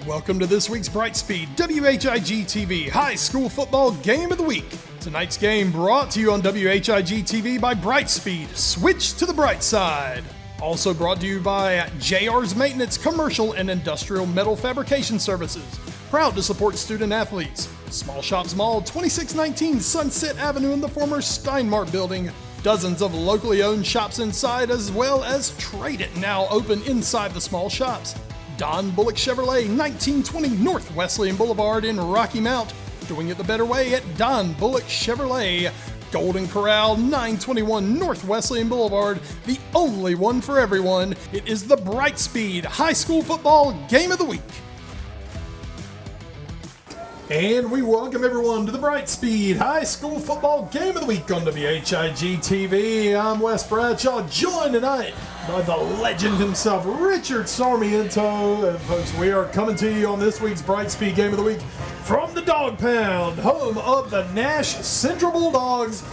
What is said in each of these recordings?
Welcome to this week's Brightspeed WHIG TV High School Football Game of the Week. Tonight's game brought to you on WHIG TV by Brightspeed. Switch to the bright side. Also brought to you by JR's Maintenance, Commercial and Industrial Metal Fabrication Services. Proud to support student athletes. Small Shops Mall, 2619 Sunset Avenue in the former Steinmart building. Dozens of locally owned shops inside, as well as Trade It now open inside the small shops. Don Bullock Chevrolet, 1920 North Wesleyan Boulevard in Rocky Mount. Doing it the better way at Don Bullock Chevrolet. Golden Corral, 921 North Wesleyan Boulevard, the only one for everyone. It is the Brightspeed High School Football Game of the Week. And we welcome everyone to the Brightspeed High School Football Game of the Week on WHIG TV. I'm Wes Bradshaw, joined tonight by the legend himself, Richard Sarmiento. And folks, we are coming to you on this week's Brightspeed Game of the Week from the Dog Pound, home of the Nash Central Bulldogs.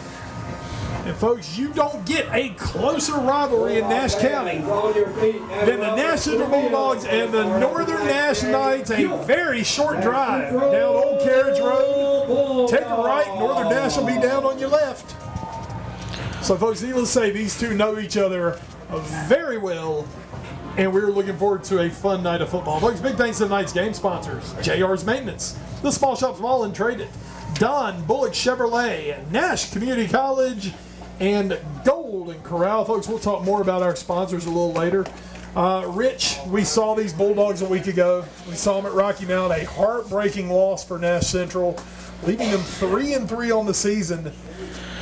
And folks, you don't get a closer rivalry in Nash County than the Nash Central Bulldogs and the Northern Nash Knights. A very short drive down Old Carriage Road. Take a right, Northern Nash will be down on your left. So folks, needless to say, these two know each other very well, and we're looking forward to a fun night of football. Folks, big thanks to tonight's game sponsors: JR's Maintenance, the Small Shops Mall and Trade It, Don Bullock Chevrolet, Nash Community College, and Golden Corral. Folks, we'll talk more about our sponsors a little later. Rich, we saw these Bulldogs a week ago. We saw them at Rocky Mount. A heartbreaking loss for Nash Central, leaving them 3-3 on the season.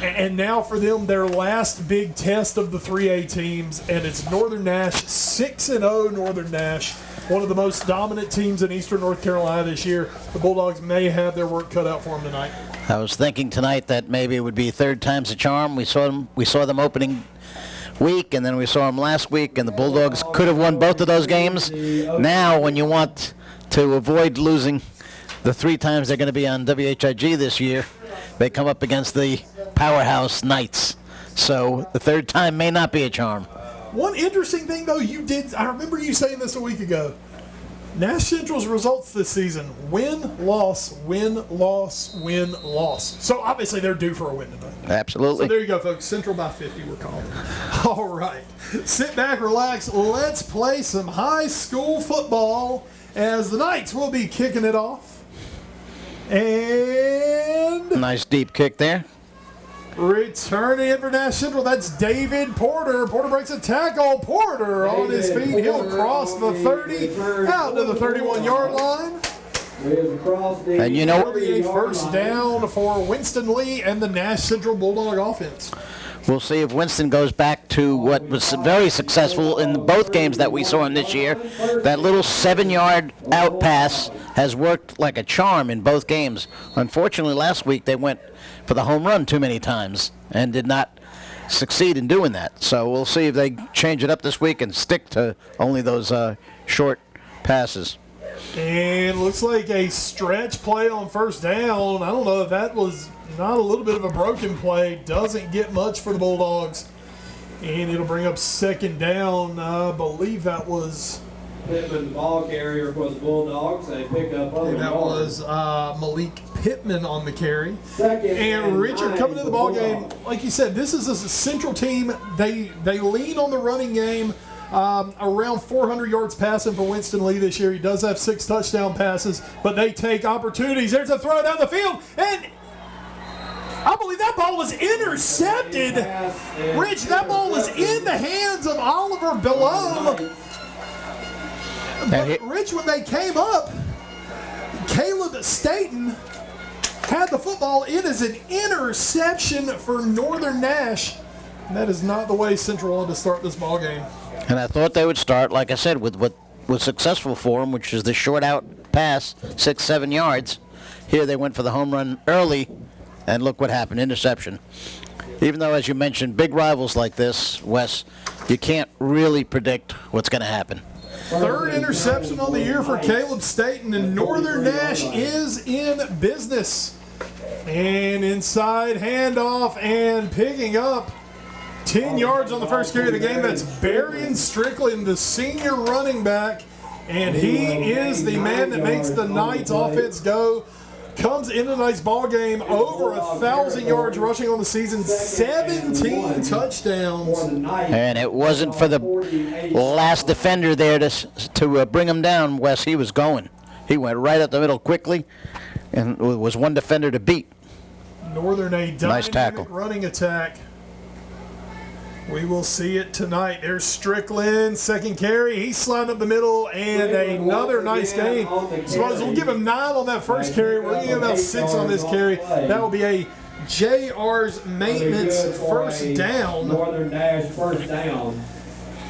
And now for them, their last big test of the 3A teams, and it's Northern Nash, 6-0 Northern Nash, one of the most dominant teams in Eastern North Carolina this year. The Bulldogs may have their work cut out for them tonight. I was thinking tonight that maybe it would be third time's a charm. We saw them opening week, and then we saw them last week, and the Bulldogs could have won both of those games. Now, when you want to avoid losing the 3 times they're going to be on WHIG this year, they come up against the powerhouse Knights. So the third time may not be a charm. One interesting thing, though, I remember you saying this a week ago. Nash Central's results this season: win, loss, win, loss, win, loss. So obviously they're due for a win tonight. Absolutely. So there you go, folks. Central by 50, we're calling. All right. Sit back, relax. Let's play some high school football as the Knights will be kicking it off. And nice deep kick there. Returning in for Nash Central, that's David Porter. Porter breaks a tackle. Porter on his feet. He'll cross the 30 out to the 31-yard line. And you know, it'll be a first down for Winston Lee and the Nash Central Bulldog offense. We'll see if Winston goes back to what was very successful in both games that we saw him this year. That little 7-yard out pass has worked like a charm in both games. Unfortunately, last week they went for the home run too many times and did not succeed in doing that. So we'll see if they change it up this week and stick to only those short passes. And looks like a stretch play on first down. I don't know if that was not a little bit of a broken play. Doesn't get much for the Bulldogs. And it'll bring up second down. I believe that was Pittman, the ball carrier for the Bulldogs. They pick up other that yards. was Malik Pittman on the carry. Second and Richard coming into the ball game, like you said, this is a Central team. They lean on the running game. Around 400 yards passing for Winston Lee this year. He does have 6 touchdown passes, but they take opportunities. There's a throw down the field, and I believe that ball was intercepted. Rich, that ball was in the hands of Oliver Below. But Rich, when they came up, Caleb Staten had the football. It is an interception for Northern Nash. And that is not the way Central wanted to start this ball game. And I thought they would start, like I said, with what was successful for them, which is the short out pass, 6-7 yards. Here they went for the home run early, and look what happened, interception. Even though, as you mentioned, big rivals like this, Wes, you can't really predict what's going to happen. Third interception on the year for Caleb Staten, and Northern Nash is in business. And inside handoff and picking up 10 yards on the first carry of the game. That's Barian Strickland, the senior running back. And he is the man that makes the Knights offense go. Comes into tonight's ball game over 1,000 yards rushing on the season, 17 touchdowns. And it wasn't for the last defender there to bring him down, Wes. He was going. He went right up the middle quickly, and it was one defender to beat. Northern a Nice tackle. running attack. We will see it tonight. There's Strickland, second carry. He's sliding up the middle, and another nice game. So we'll give him 9 on that first carry. We're going to give about 6 on this carry. That will be a JR's maintenance first down. Northern Nash first down.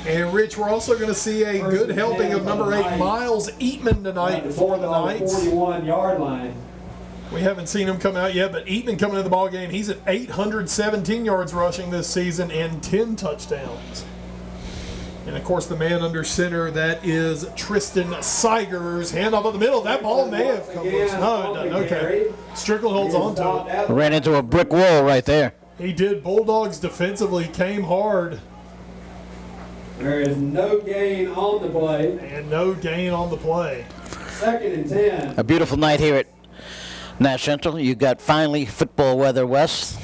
And, Rich, we're also going to see a good helping of number 8, Miles Eatman, tonight for the Knights. 41-yard line. We haven't seen him come out yet, but Eatman coming into the ball game. He's at 817 yards rushing this season and 10 touchdowns. And, of course, the man under center, that is Tristan Seigers. Hand off at the middle. That ball may have come loose. No, it doesn't. Okay. Strickland holds on to it. Ran into a brick wall right there. He did. Bulldogs defensively came hard. There is no gain on the play. And no gain on the play. 2nd and 10. A beautiful night here at Nash Central. You got finally football weather, Wes.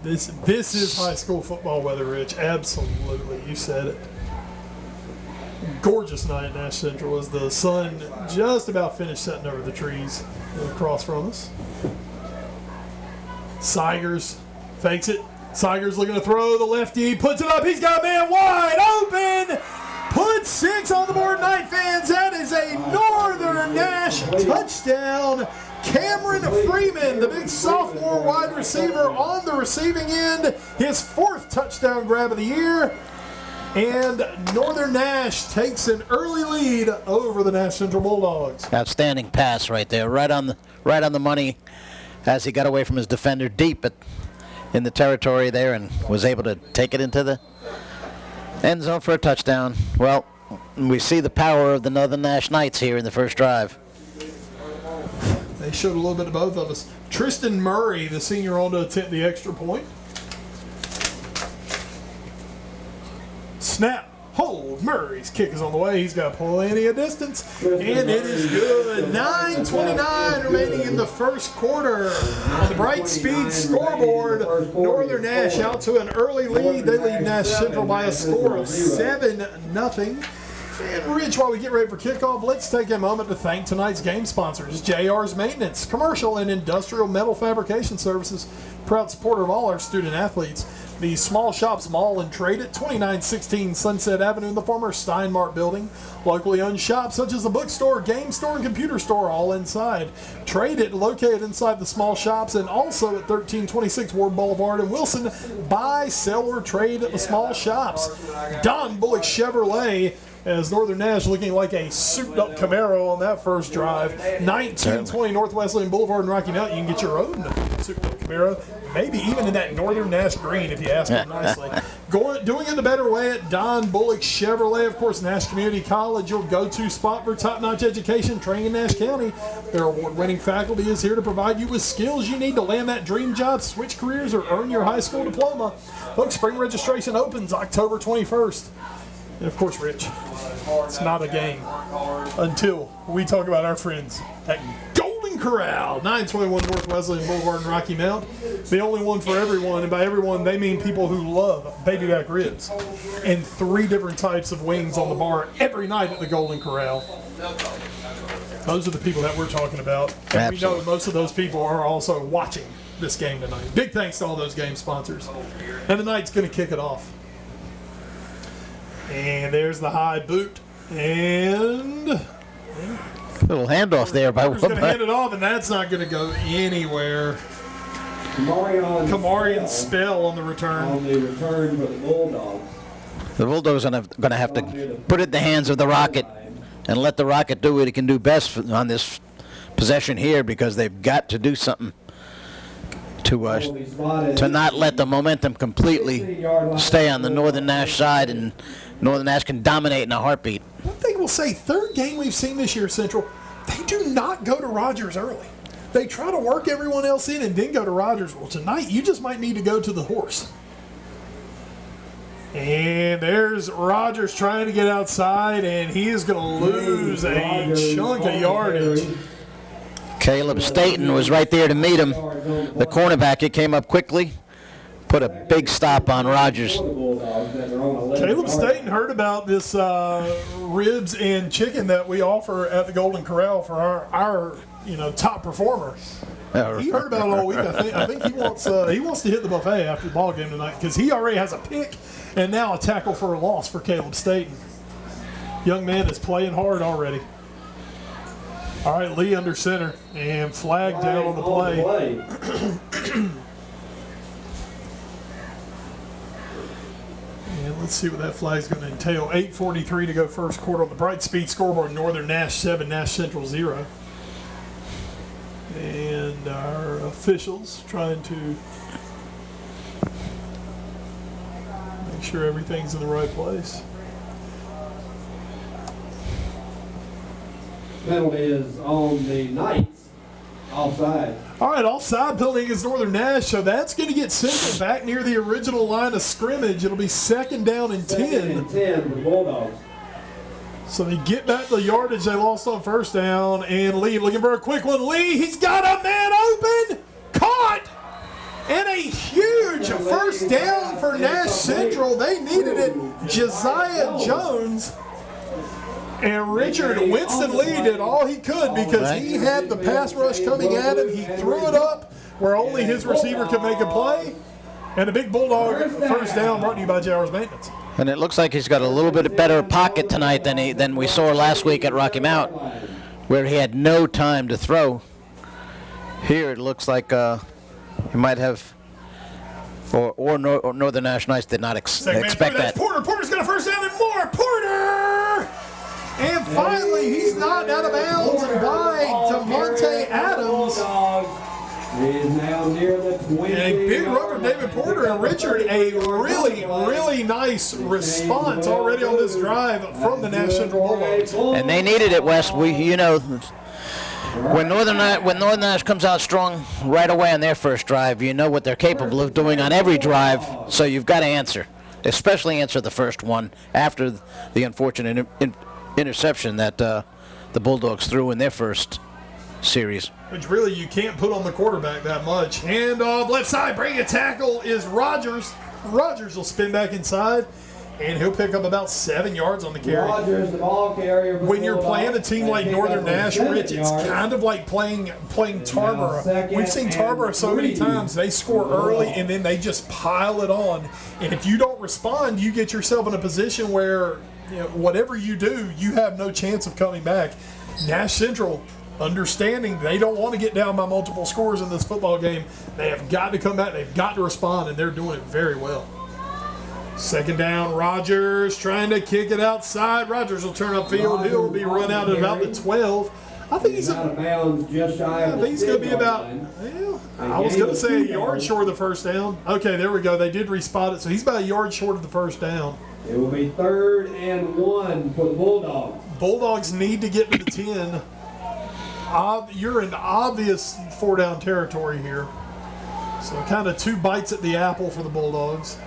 This is high school football weather, Rich. Absolutely. You said it. Gorgeous night at Nash Central as the sun just about finished setting over the trees across from us. Seigers fakes it. Seigers looking to throw the lefty. Puts it up. He's got a man wide open. Put 6 on the board, Knight fans. That is a Northern Nash touchdown. Cameron Freeman, the big sophomore wide receiver on the receiving end. His 4th touchdown grab of the year. And Northern Nash takes an early lead over the Nash Central Bulldogs. Outstanding pass right there, right on the money, as he got away from his defender deep in the territory there and was able to take it into the end zone for a touchdown. Well, we see the power of the Northern Nash Knights here in the first drive. They showed a little bit of both of us. Tristan Murray, the senior, on to attempt the extra point. Snap. Hold. Murray's kick is on the way. He's got plenty of distance. And it is good. 9:29 remaining in the first quarter. On the Bright Speed scoreboard, Northern Nash out to an early lead. They lead Nash Central by a score of 7-0. And Rich, while we get ready for kickoff, let's take a moment to thank tonight's game sponsors. JR's Maintenance, Commercial and Industrial Metal Fabrication Services, proud supporter of all our student athletes. The Small Shops Mall and Trade at 2916 Sunset Avenue in the former Steinmart building. Locally owned shops such as the bookstore, game store, and computer store all inside. Trade It located inside the small shops and also at 1326 Ward Boulevard in Wilson. Buy, sell, or trade at the small shops. Don Bullock Chevrolet, as Northern Nash looking like a souped-up Camaro on that first drive. 1920 North Wesleyan Boulevard in Rocky Mount. You can get your own souped-up Camaro, maybe even in that Northern Nash green if you ask them nicely. Doing it the better way at Don Bullock Chevrolet. Of course, Nash Community College, your go-to spot for top-notch education, training in Nash County. Their award-winning faculty is here to provide you with skills you need to land that dream job, switch careers, or earn your high school diploma. Look, spring registration opens October 21st. And of course, Rich, it's not a game until we talk about our friends at Golden Corral, 921 North Wesleyan Boulevard in Rocky Mount. The only one for everyone, and by everyone, they mean people who love baby back ribs and 3 different types of wings on the bar every night at the Golden Corral. Those are the people that we're talking about. And Absolutely. we know most of those people are also watching this game tonight. Big thanks to all those game sponsors. And the Knight's going to kick it off. And there's the high boot. And Little handoff there by Walker's going to hand it off, and that's not going to go anywhere. Kamarian Spell on the return. On the return for the Bulldogs. The Bulldogs are going to have to put it in the hands of the Rocket and let the Rocket do what it can do best on this possession here, because they've got to do something to not let the momentum completely stay on the Northern Nash side, and Northern Nash can dominate in a heartbeat. One thing we'll say, third game we've seen this year, Central, they do not go to Rogers early. They try to work everyone else in and then go to Rogers. Well, tonight you just might need to go to the horse. And there's Rogers trying to get outside, and he is going to lose a chunk of yardage. Caleb Staten was right there to meet him. The cornerback, it came up quickly, put a big stop on Rogers. Caleb Staten heard about this ribs and chicken that we offer at the Golden Corral for our top performer. He heard about it all week. I think he wants to hit the buffet after the ball game tonight because he already has a pick and now a tackle for a loss for Caleb Staten. Young man is playing hard already. All right, Lee under center and flag down on the play. And let's see what that flag is going to entail. 8:43 to go first quarter on the Bright Speed scoreboard. Northern Nash 7, Nash Central 0. And our officials trying to make sure everything's in the right place. Penalty is on the Knights. Offside. All right, offside penalty against Northern Nash, so that's going to get Central back near the original line of scrimmage. It'll be second down and 10. Second and 10 for the Bulldogs. So they get back the yardage they lost on first down, and Lee looking for a quick one. Lee, he's got a man open, caught, and a huge first down for Nash Central. They needed it. Josiah Jones and Richard Winston Lee did all he could because he had the pass rush coming at him. He threw it up where only his receiver could make a play, and a big Bulldog first down brought to you by JR's Maintenance. And it looks like he's got a little bit better pocket tonight than we saw last week at Rocky Mount, where he had no time to throw. Here it looks like he might have, or Northern Nash Knights did not expect that. Porter's got a first down and more. Porter! And finally, he's knocked out of bounds by DeMonte Adams. Is now near the 20. And a big run from David Porter and Richard. A really, really nice response already on this drive from the Nash Central Bulldogs. And they needed it, Wes. When Northern Nash comes out strong right away on their first drive, you know what they're capable of doing on every drive. So you've got to answer, especially answer the first one after the unfortunate interception that the Bulldogs threw in their first series. Which really you can't put on the quarterback that much. Hand off left side, bring a tackle is Rogers. Rogers will spin back inside, and he'll pick up about 7 yards on the carry. Rogers, the ball carrier. When you're playing a team like Northern Nash, Rich, it's kind of like playing Tarboro. We've seen Tarboro so many times. They score early, and then they just pile it on. And if you don't respond, you get yourself in a position where whatever you do, you have no chance of coming back. Nash Central, understanding they don't want to get down by multiple scores in this football game, they have got to come back, they've got to respond, and they're doing it very well. Second down, Rogers trying to kick it outside. Rogers will turn upfield. He'll be run out at about the 12. I think he's out of bounds just shy of I think he's going to be about, I was going to say a yard short of the first down. Okay, there we go. They did respot it, so he's about a yard short of the first down. It will be 3rd and 1 for the Bulldogs. Bulldogs need to get to the 10. You're in obvious 4-down territory here. So kind of 2 bites at the apple for the Bulldogs.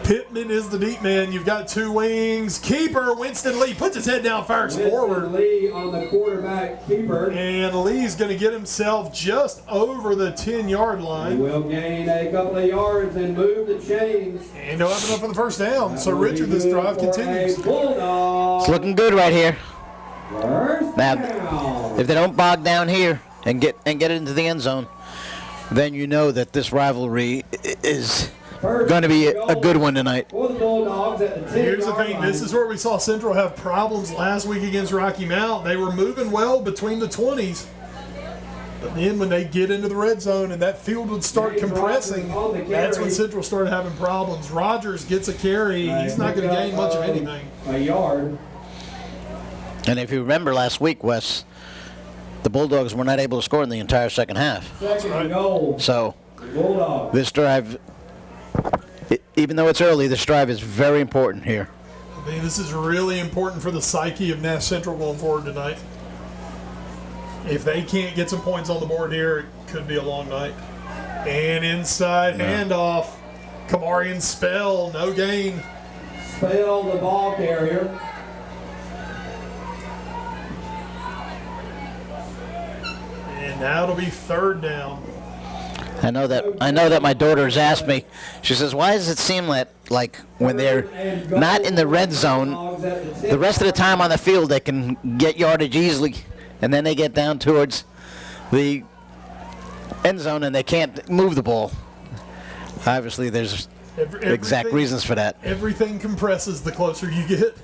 Pittman is the deep man. You've got 2 wings. Keeper, Winston Lee, puts his head down first, forward. Lee on the quarterback keeper. And Lee's going to get himself just over the 10-yard line. He will gain a couple of yards and move the chains. And he'll have enough for the first down. So Richard, this drive continues. It's looking good right here. Now, if they don't bog down here and get it into the end zone, then you know that this rivalry is going to be a good one tonight. Here's the thing. This is where we saw Central have problems last week against Rocky Mount. They were moving well between the 20s. But then when they get into the red zone and that field would start compressing, that's when Central started having problems. Rogers gets a carry. He's not going to gain much of anything. A yard. And if you remember last week, Wes, the Bulldogs were not able to score in the entire second half. Second and goal. So this drive, even though it's early, this drive is very important here. I mean, this is really important for the psyche of Nash Central going forward tonight. If they can't get some points on the board here, it could be a long night. And inside handoff. Kamarian Spell, no gain. Spell the ball carrier. And now it'll be third down. I know that my daughter's asked me. She says, "Why does it seem like when they're not in the red zone, the rest of the time on the field they can get yardage easily, and then they get down towards the end zone and they can't move the ball?" Obviously, there's exact reasons for that. Everything compresses the closer you get.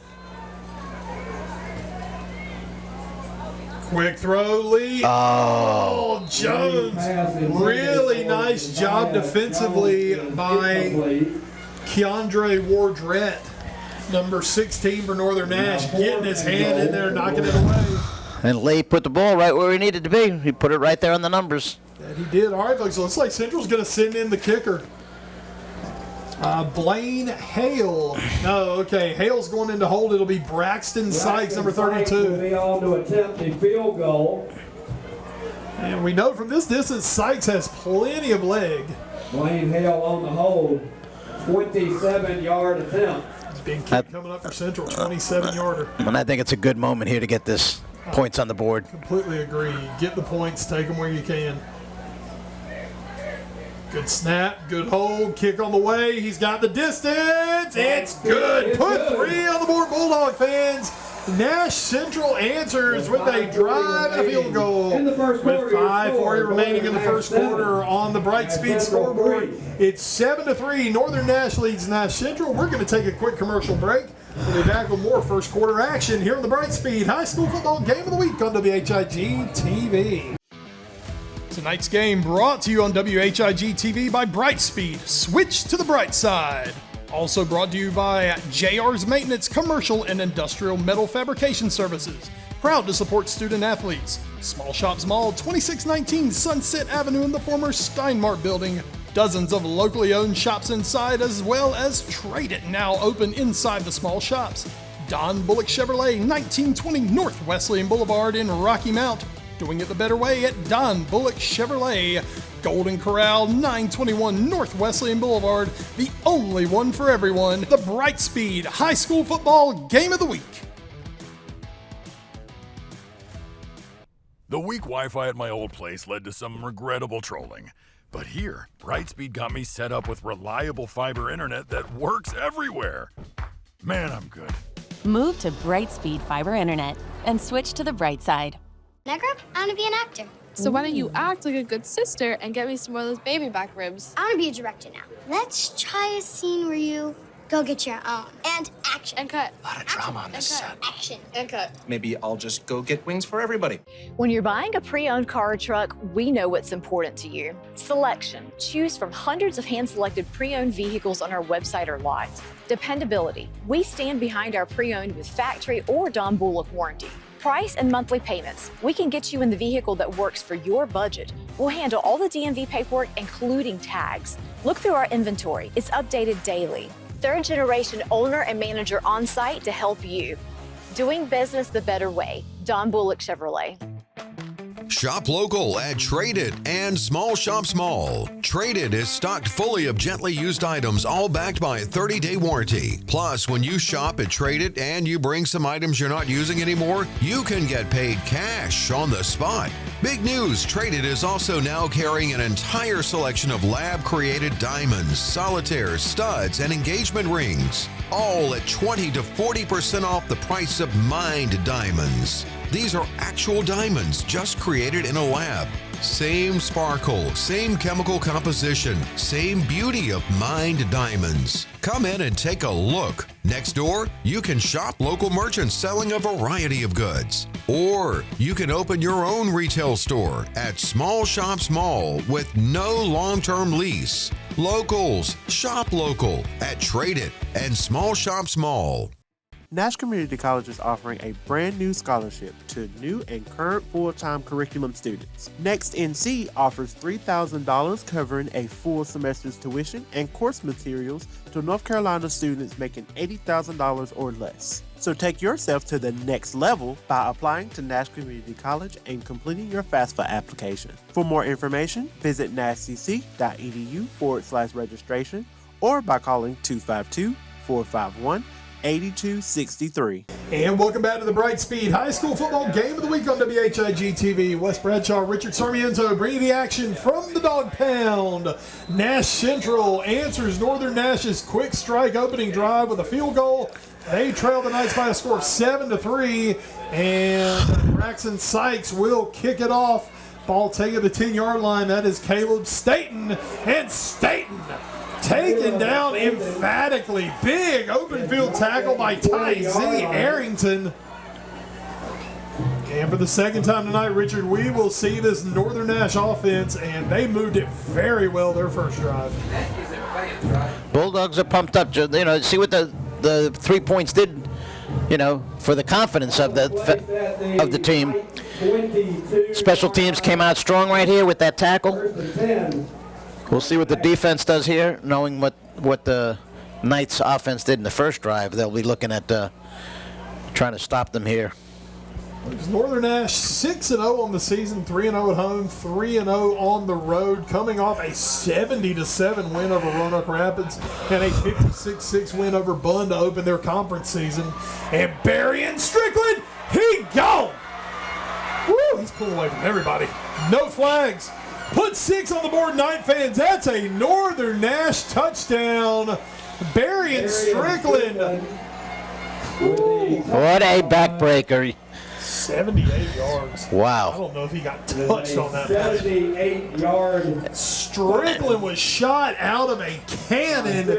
Quick throw, Lee. Oh, Jones. Really nice job defensively by Keandre Wardrett, number 16 for Northern Nash, getting his hand in there, knocking it away. And Lee put the ball right where he needed to be. He put it right there on the numbers. That he did. All right, folks, so it looks like Central's going to send in the kicker. Blaine Hale. No, okay. Hale's going in to hold. It'll be Braxton Sykes, number 32. Will be on to attempt the field goal. And we know from this distance, Sykes has plenty of leg. Blaine Hale on the hold. 27-yard attempt. Big kick coming up for Central, 27-yarder. And I think it's a good moment here to get this points on the board. Completely agree. Get the points, take them where you can. Good snap, good hold, kick on the way. He's got the distance. It's good. Put 3 on the board, Bulldog fans. Nash Central answers with a drive and a field goal. With 5:40 remaining in the first quarter on the Brightspeed scoreboard. It's 7-3. Northern Nash leads Nash Central. We're going to take a quick commercial break. We'll be back with more first quarter action here on the Brightspeed High School Football Game of the Week on WHIG TV. Tonight's game brought to you on WHIG TV by Brightspeed. Switch to the bright side. Also brought to you by JR's Maintenance Commercial and Industrial Metal Fabrication Services. Proud to support student athletes. Small Shops Mall, 2619 Sunset Avenue in the former Steinmart building. Dozens of locally owned shops inside, as well as Trade It, now open inside the small shops. Don Bullock Chevrolet, 1920 North Wesleyan Boulevard in Rocky Mount. Doing it the better way at Don Bullock Chevrolet. Golden Corral, 921 North Wesleyan Boulevard, the only one for everyone. The Brightspeed High School Football Game of the Week. The weak Wi-Fi at my old place led to some regrettable trolling. But here, Brightspeed got me set up with reliable fiber internet that works everywhere. Man, I'm good. Move to Brightspeed Fiber Internet and switch to the bright side. Now, Grandpa, I want to be an actor. So why don't you act like a good sister and get me some more of those baby back ribs? I want to be a director now. Let's try a scene where you go get your own. And action. And cut. A lot of drama on this set. Action. And cut. Maybe I'll just go get wings for everybody. When you're buying a pre-owned car or truck, we know what's important to you. Selection. Choose from hundreds of hand-selected pre-owned vehicles on our website or lot. Dependability. We stand behind our pre-owned with factory or Don Bullock warranty. Price and monthly payments. We can get you in the vehicle that works for your budget. We'll handle all the DMV paperwork, including tags. Look through our inventory. It's updated daily. Third-generation owner and manager on site to help you. Doing business the better way. Don Bullock Chevrolet. Shop local at Trade It and Small Shops Mall. Trade It is stocked fully of gently used items, all backed by a 30-day warranty. Plus, when you shop at Trade It and you bring some items you're not using anymore, you can get paid cash on the spot. Big news, Trade It is also now carrying an entire selection of lab-created diamonds, solitaires, studs, and engagement rings. All at 20 to 40% off the price of mined diamonds. These are actual diamonds just created in a lab. Same sparkle, same chemical composition, same beauty of mined diamonds. Come in and take a look. Next door, you can shop local merchants selling a variety of goods. Or you can open your own retail store at Small Shops Mall with no long-term lease. Locals, shop local at Trade It and Small Shops Mall. Nash Community College is offering a brand new scholarship to new and current full-time curriculum students. Next NC offers $3,000 covering a full semester's tuition and course materials to North Carolina students making $80,000 or less. So take yourself to the next level by applying to Nash Community College and completing your FAFSA application. For more information, visit nashcc.edu/registration or by calling 252-451-8263. And welcome back to the Brightspeed High School Football Game of the Week on WHIG TV. Wes Bradshaw, Richard Sarmiento bringing the action from the Dog Pound. Nash Central answers Northern Nash's quick strike opening drive with a field goal. They trail the Knights by a score of 7-3, and Braxton Sykes will kick it off. Ball taken to the 10-yard line. That is Caleb Staten, and Staten taken down emphatically. Big open field tackle by Ty Z. Arrington. And for the second time tonight, Richard, we will see this Northern Nash offense, and they moved it very well their first drive. Bulldogs are pumped up. You know, see what the 3 points did, you know, for the confidence of the team. Special teams came out strong right here with that tackle. We'll see what the defense does here, knowing what the Knights offense did in the first drive. They'll be looking at trying to stop them here. Northern Nash 6-0 on the season, 3-0 at home, 3-0 on the road, coming off a 70-7 win over Roanoke Rapids and a 56-6 win over Bunn to open their conference season. And Barry Strickland, he gone. Woo, he's pulling away from everybody. No flags. Put 6 on the board, Knight fans. That's a Northern Nash touchdown. Barry Strickland. What a backbreaker. 78 yards. Wow. I don't know if he got touched on that. 78-yard. Strickland was shot out of a cannon,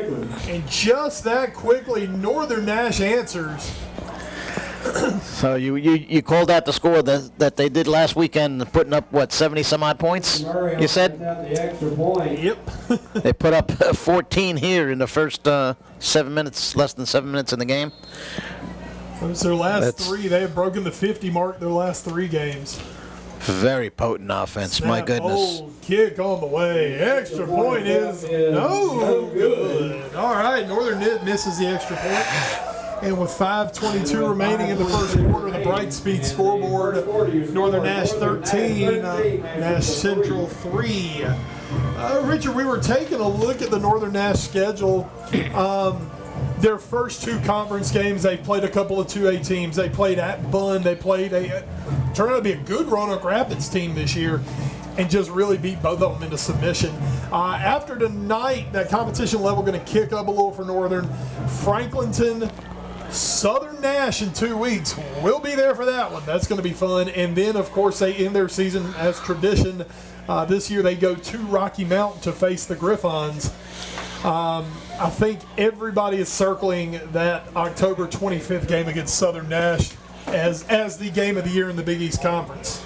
and just that quickly, Northern Nash answers. So you called out the score that they did last weekend, putting up, what, 70-some-odd points, you said? Yep. They put up 14 here in the first 7 minutes, less than 7 minutes in the game. It was their last three. They have broken the 50 mark their last 3 games. Very potent offense, Snap, my goodness. Old kick on the way. Extra point is no good. All right, Northern misses the extra point. And with 5:22 remaining in the first quarter, the Brightspeed scoreboard, Northern Nash 13, Nash Central 3. Richard, we were taking a look at the Northern Nash schedule. Their first 2 conference games, they played a couple of 2A teams. They played at Bunn. They played turned out to be a good Roanoke Rapids team this year, and just really beat both of them into submission. After tonight, that competition level going to kick up a little for Northern. Franklinton, Southern Nash in 2 weeks. We'll be there for that one. That's going to be fun. And then, of course, they end their season as tradition. This year they go to Rocky Mountain to face the Griffons. I think everybody is circling that October 25th game against Southern Nash as the game of the year in the Big East Conference.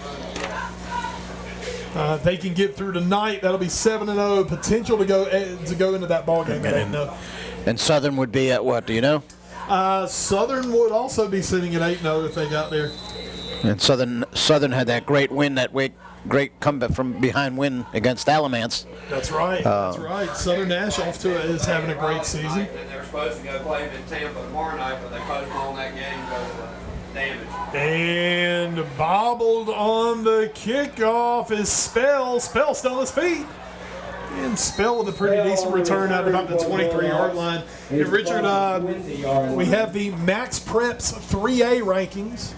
They can get through tonight. That'll be 7-0. Potential to go into that ball game. And Southern would be at what? Do you know? Southern would also be sitting at 8-0 if they got there. And Southern had that great win that week. Great comeback from behind win against Alamance. That's right. That's right. Southern Nash is having a great season. They were supposed to go play them in Tampa tomorrow night, but they postponed that game because of damage. And bobbled on the kickoff is Spell. Spell still on his feet. And Spell with a pretty decent return out about the 23-yard line. And Richard, we have the Max Preps 3A rankings.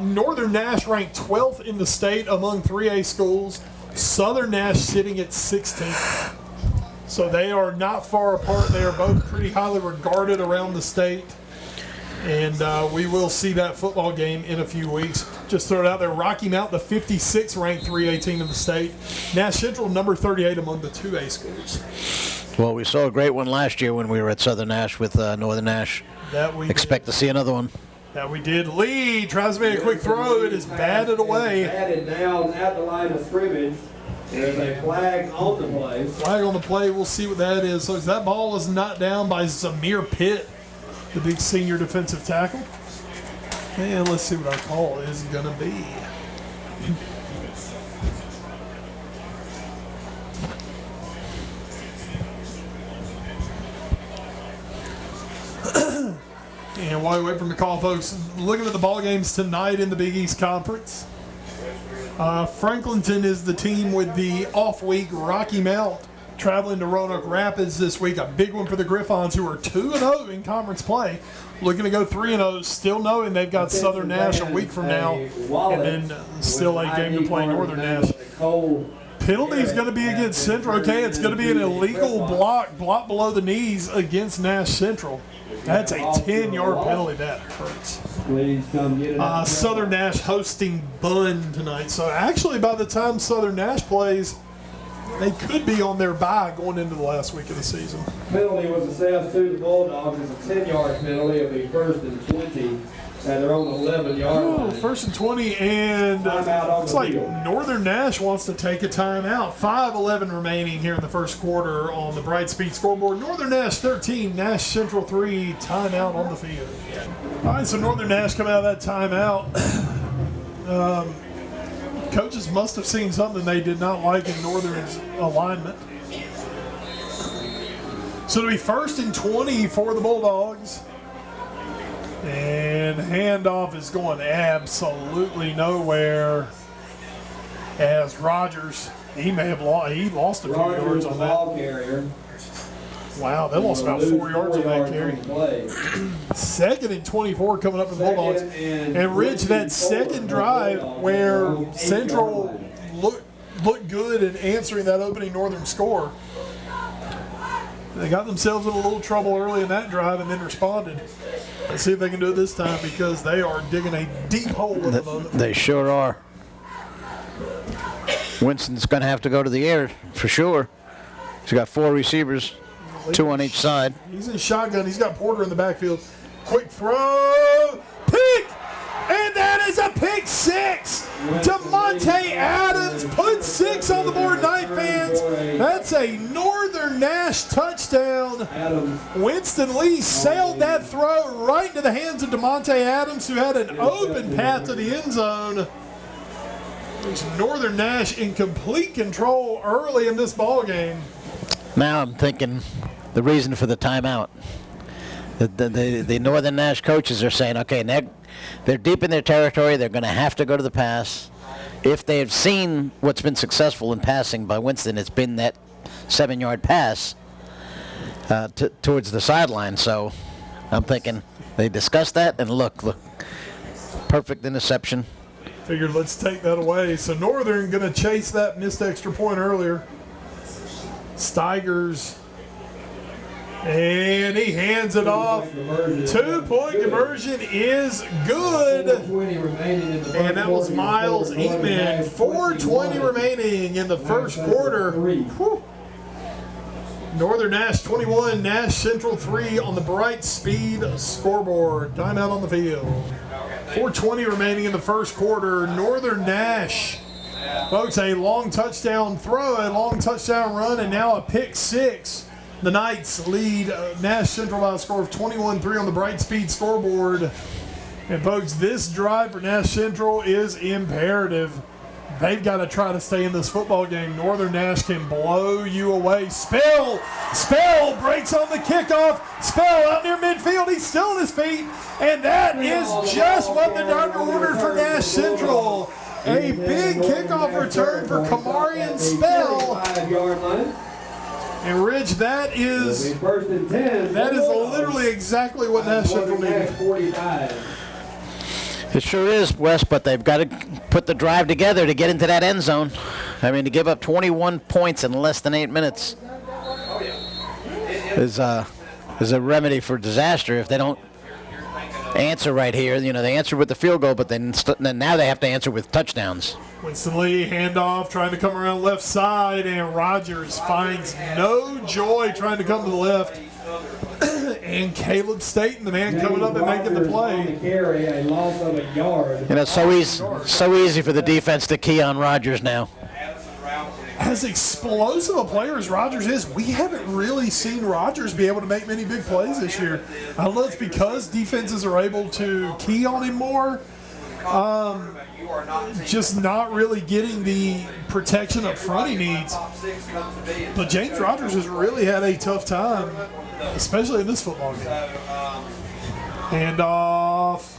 Northern Nash ranked 12th in the state among 3A schools. Southern Nash sitting at 16th. So they are not far apart. They are both pretty highly regarded around the state. And we will see that football game in a few weeks. Just throw it out there. Rocky Mountain, the 56th ranked 3A team in the state. Nash Central, number 38 among the 2A schools. Well, we saw a great one last year when we were at Southern Nash with Northern Nash. Expect to see another one. That we did. Lee tries to make a quick throw. It is batted away. Batted down at the line of scrimmage. There's a flag on the play. Flag on the play. We'll see what that is. So that ball was knocked down by Zamir Pitt. the big senior defensive tackle. And let's see what our call is going to be. And while we wait for him to call, folks, looking at the ball games tonight in the Big East Conference, Franklinton is the team with the off week. Rocky Mount traveling to Roanoke Rapids this week. A big one for the Griffons, who are 2-0 in conference play. Looking to go 3-0, still knowing they've got Southern Nash a week from now, and then still a game to play Northern Nash. Penalty is going to be against Central. Okay, it's going to be an illegal block below the knees against Nash Central. That's a 10-yard penalty. That hurts. Southern Nash hosting Bunn tonight. So actually, by the time Southern Nash plays, they could be on their bye going into the last week of the season. Penalty was assessed to the Bulldogs as a 10-yard penalty. It'll be 1st and 20 at their own 11-yard line. 1st and 20, and looks like Northern Nash wants to take a timeout. 5:11 remaining here in the first quarter on the Brightspeed scoreboard. Northern Nash 13, Nash Central 3, timeout on the field. All right, so Northern Nash coming out of that timeout. Coaches must have seen something they did not like in Northern's alignment. So it'll be 1st and 20 for the Bulldogs. And handoff is going absolutely nowhere as Rogers, he lost a few yards on that. Wow, they lost about 4 yards on that carry. 2nd and 24 coming up for the Bulldogs. And Rich, that second drive where Central looked good in answering that opening Northern score, they got themselves in a little trouble early in that drive and then responded. Let's see if they can do it this time, because they are digging a deep hole at the moment. They sure are. Winston's going to have to go to the air for sure. He's got 4 receivers, 2 on each side. He's in shotgun. He's got Porter in the backfield. Quick throw. Pick! And that is a pick 6. DeMonte Adams puts 6 on the board tonight, fans. That's a Northern Nash touchdown. Winston Lee sailed that throw right into the hands of DeMonte Adams, who had an open path to the end zone. It's Northern Nash in complete control early in this ball game. Now I'm thinking the reason for the timeout. The Northern Nash coaches are saying, okay, they're deep in their territory. They're going to have to go to the pass. If they have seen what's been successful in passing by Winston, it's been that 7-yard pass towards the sideline. So I'm thinking they discussed that, and look, perfect interception. Figured let's take that away. So Northern going to chase that missed extra point earlier. Steigers. And he hands it off. 2-point conversion is good. And that was Miles Eatman. 4:20 remaining in the first quarter. Whew. Northern Nash 21, Nash Central 3 on the Brightspeed scoreboard. Timeout on the field. 4:20 remaining in the first quarter. Northern Nash, folks, a long touchdown throw, a long touchdown run, and now a pick 6. The Knights lead Nash Central by a score of 21-3 on the Brightspeed scoreboard. And folks, this drive for Nash Central is imperative. They've got to try to stay in this football game. Northern Nash can blow you away. Spell breaks on the kickoff. Spell out near midfield. He's still on his feet. And that is just what the doctor ordered for Nash Central. A big kickoff return for Kamarian Spell. And Rich, that is literally exactly what Nash Central needed. It sure is, Wes, but they've got to put the drive together to get into that end zone. I mean, to give up 21 points in less than 8 minutes is a remedy for disaster if they don't answer right here. You know, they answer with the field goal, but then now they have to answer with touchdowns. Winston Lee, handoff, trying to come around left side, and Rogers finds no joy trying to come to the left. And Caleb Staten, the man coming up and making the play. You know, so easy for the defense to key on Rogers now. as explosive a player as Rodgers is, we haven't really seen Rodgers be able to make many big plays this year. I don't know if it's because defenses are able to key on him more. Just not really getting the protection up front he needs. But James Rodgers has really had a tough time, especially in this football game. Hand off.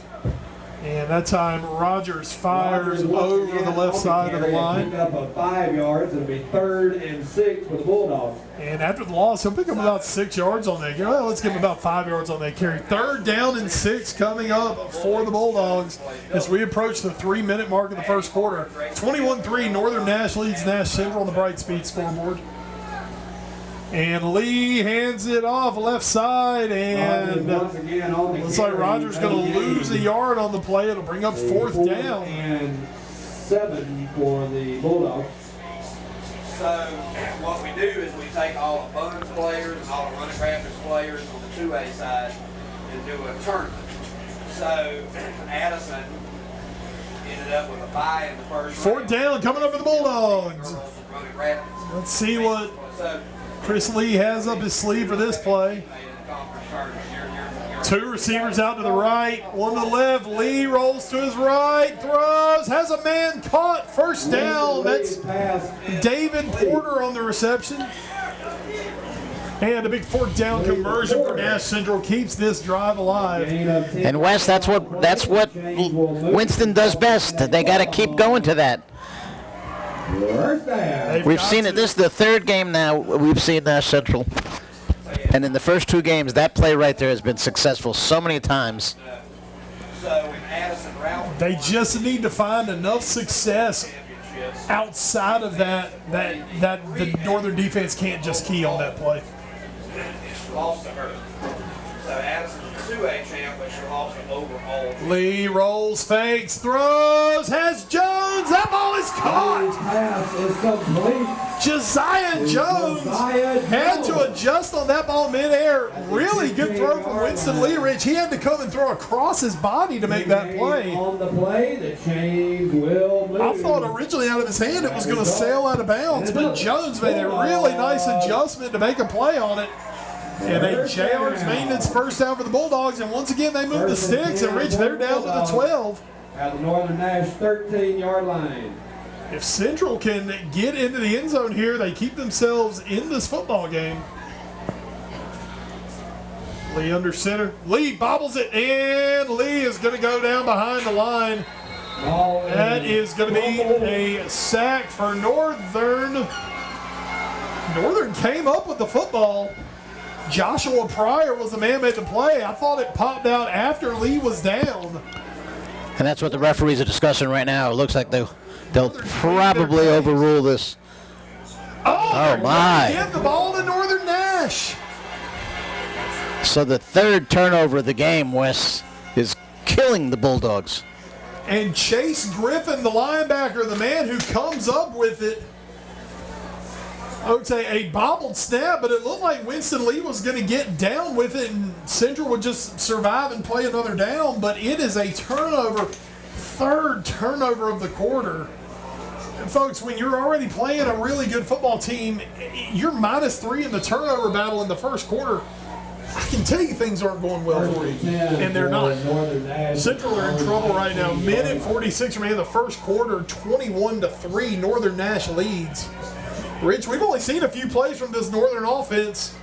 And that time Rodgers fires over the left side of the line. Pick up a 5 yards. It'll be 3rd and 6 for the Bulldogs. And after the loss, he'll pick up about 6 yards on that. Well, let's give him about 5 yards on that carry. 3rd down and 6 coming up for the Bulldogs as we approach the 3-minute mark of the first quarter. 21-3, Northern Nash leads Nash Central on the Brightspeed scoreboard. And Lee hands it off left side, and looks like Rodgers going to lose a yard on the play. It'll bring up 4th down. And 7 for the Bulldogs. So what we do is we take all the Buns players and all the running backs players on the 2A side and do a tournament. So Addison ended up with a bye in the first 4th down coming up for the Bulldogs. Let's see what Chris Lee has up his sleeve for this play. 2 receivers out to the right, 1 to the left. Lee rolls to his right, throws, has a man caught, 1st down. That's David Porter on the reception. And a big 4th down conversion for Nash Central keeps this drive alive. And Wes, that's what Winston does best. They got to keep going to that. We've seen it. This is the 3rd game now we've seen Nash Central. And in the first 2 games, that play right there has been successful so many times. They just need to find enough success outside of that the Northern defense can't just key on that play. Lost to her. So Addison's 2A champ, but she lost to overall. Lee rolls, fakes, throws, has Jones. That ball is caught. Josiah Jones had to adjust on that ball midair. Really good throw from Winston Learich. He had to come and throw across his body to make that play. On the play, the chains will move. I thought originally out of his hand it was going to sail out of bounds, but Jones made a really nice adjustment to make a play on it. And a JR's maintenance 1st down for the Bulldogs, and once again they move the sticks and reach they're down to the 12. At the Northern Nash 13-yard line. If Central can get into the end zone here, they keep themselves in this football game. Lee under center. Lee bobbles it, and Lee is going to go down behind the line. That is going to be a sack for Northern. Northern came up with the football. Joshua Pryor was the man who made the play. I thought it popped out after Lee was down. And that's what the referees are discussing right now. It looks like they'll probably overrule this. Oh my. Give the ball to Northern Nash. So the 3rd turnover of the game, Wes, is killing the Bulldogs. And Chase Griffin, the linebacker, the man who comes up with it, I would say a bobbled snap, but it looked like Winston Lee was going to get down with it and Central would just survive and play another down, but it is a turnover, 3rd turnover of the quarter. And folks, when you're already playing a really good football team, you're -3 in the turnover battle in the first quarter. I can tell you things aren't going well for you, and they're not. Central are in trouble right now. Minute 46 remaining in the first quarter, 21-3, Northern Nash leads. Rich, we've only seen a few plays from this Northern offense.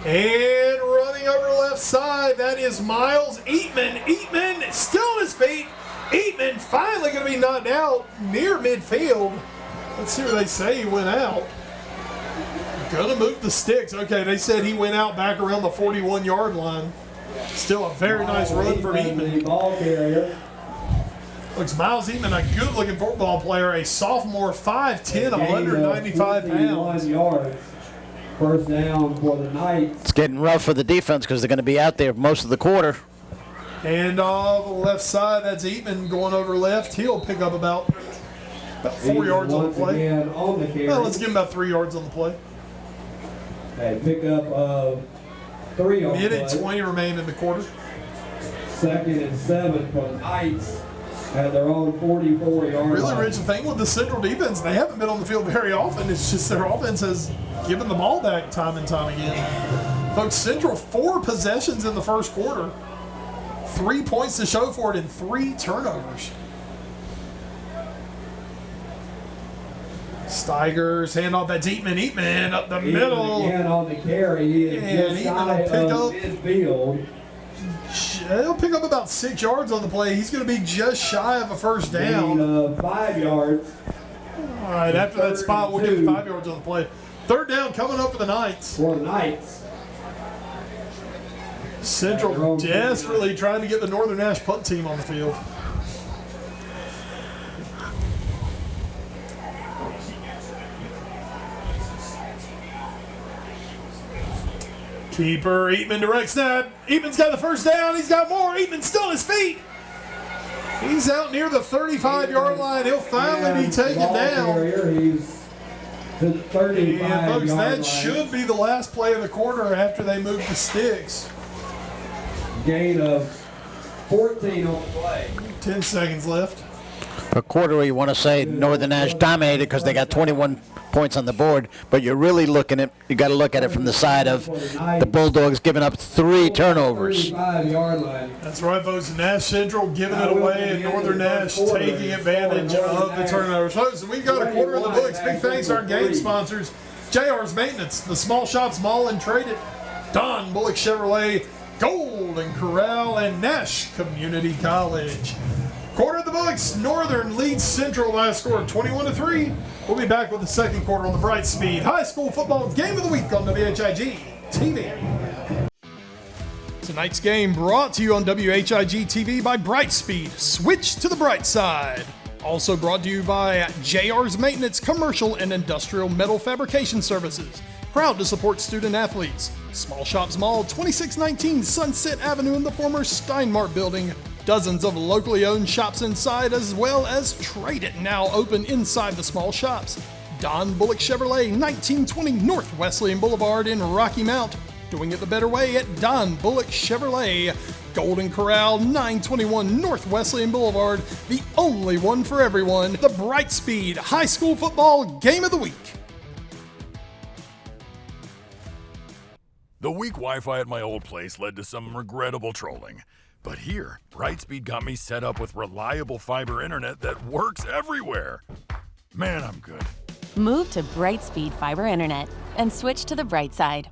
And running over left side, that is Miles Eatman. Eatman still on his feet. Eatman finally going to be knocked out near midfield. Let's see where they say he went out. Gonna move the sticks. Okay, they said he went out back around the 41-yard line. Still a very nice run from Eatman. Looks Miles Eatman, a good-looking football player, a sophomore, 5'10", 195 pounds. 1st down for the Knights. It's getting rough for the defense because they're going to be out there most of the quarter. And off the left side, that's Eatman going over left. He'll pick up about 4 yards on the play. Well, let's give him about 3 yards on the play. A pickup of 3 on the play. Minute 20 remain in the quarter. 2nd and 7 for the Knights. at their own 44-yard Really, line. Rich, the thing with the Central defense, they haven't been on the field very often. It's just their offense has given the ball back time and time again. Folks, Central 4 possessions in the first quarter, 3 points to show for it, and 3 turnovers. Steigers hand off that Eatman up the middle. Again on the carry, he is just shy of midfield. He'll pick up about 6 yards on the play. He's going to be just shy of a first down. Gain 5 yards. All right, after that spot, we'll get 5 yards on the play. Third down coming up for the Knights. For the Knights. Central desperately trying to get the Northern Nash punt team on the field. Keeper, Eatman direct snap. Eatman's got the first down. He's got more. Eatman's still on his feet. He's out near the 35-yard line. He'll finally be taken down. He's to the 35 And folks, that line. should be the last play of the quarter after they move the sticks. Gain of 14 on the play. 10 seconds left. A quarter, you want to say Northern Nash dominated because they got 21 points on the board, but you're really looking at, you got to look at it from the side of the Bulldogs giving up 3 turnovers. 35-yard line. That's right, folks. Nash Central giving it away, and Northern Nash taking advantage of the turnovers. Folks, we've got a quarter in the books. Big thanks to our game sponsors, JR's Maintenance, the Small Shops Mall and Trade It, Don Bullock Chevrolet, Golden Corral, and Nash Community College. Quarter of the books. Northern leads Central by a score of 21-3. We'll be back with the second quarter on the Bright Speed High School Football Game of the Week on WHIG TV. Tonight's game brought to you on WHIG TV by Brightspeed. Switch to the bright side. Also brought to you by JR's Maintenance, Commercial and Industrial Metal Fabrication Services. Proud to support student athletes. Small Shops Mall, 2619 Sunset Avenue in the former Steinmart building. Dozens of locally owned shops inside, as well as Trade It, now open inside the small shops. Don Bullock Chevrolet, 1920 North Wesleyan Boulevard in Rocky Mount. Doing it the better way at Don Bullock Chevrolet. Golden Corral, 921 North Wesleyan Boulevard, the only one for everyone. The Brightspeed High School Football Game of the Week. The weak Wi-Fi at my old place led to some regrettable trolling. But here, Brightspeed got me set up with reliable fiber internet that works everywhere. Man, I'm good. Move to Brightspeed Fiber Internet and switch to the bright side.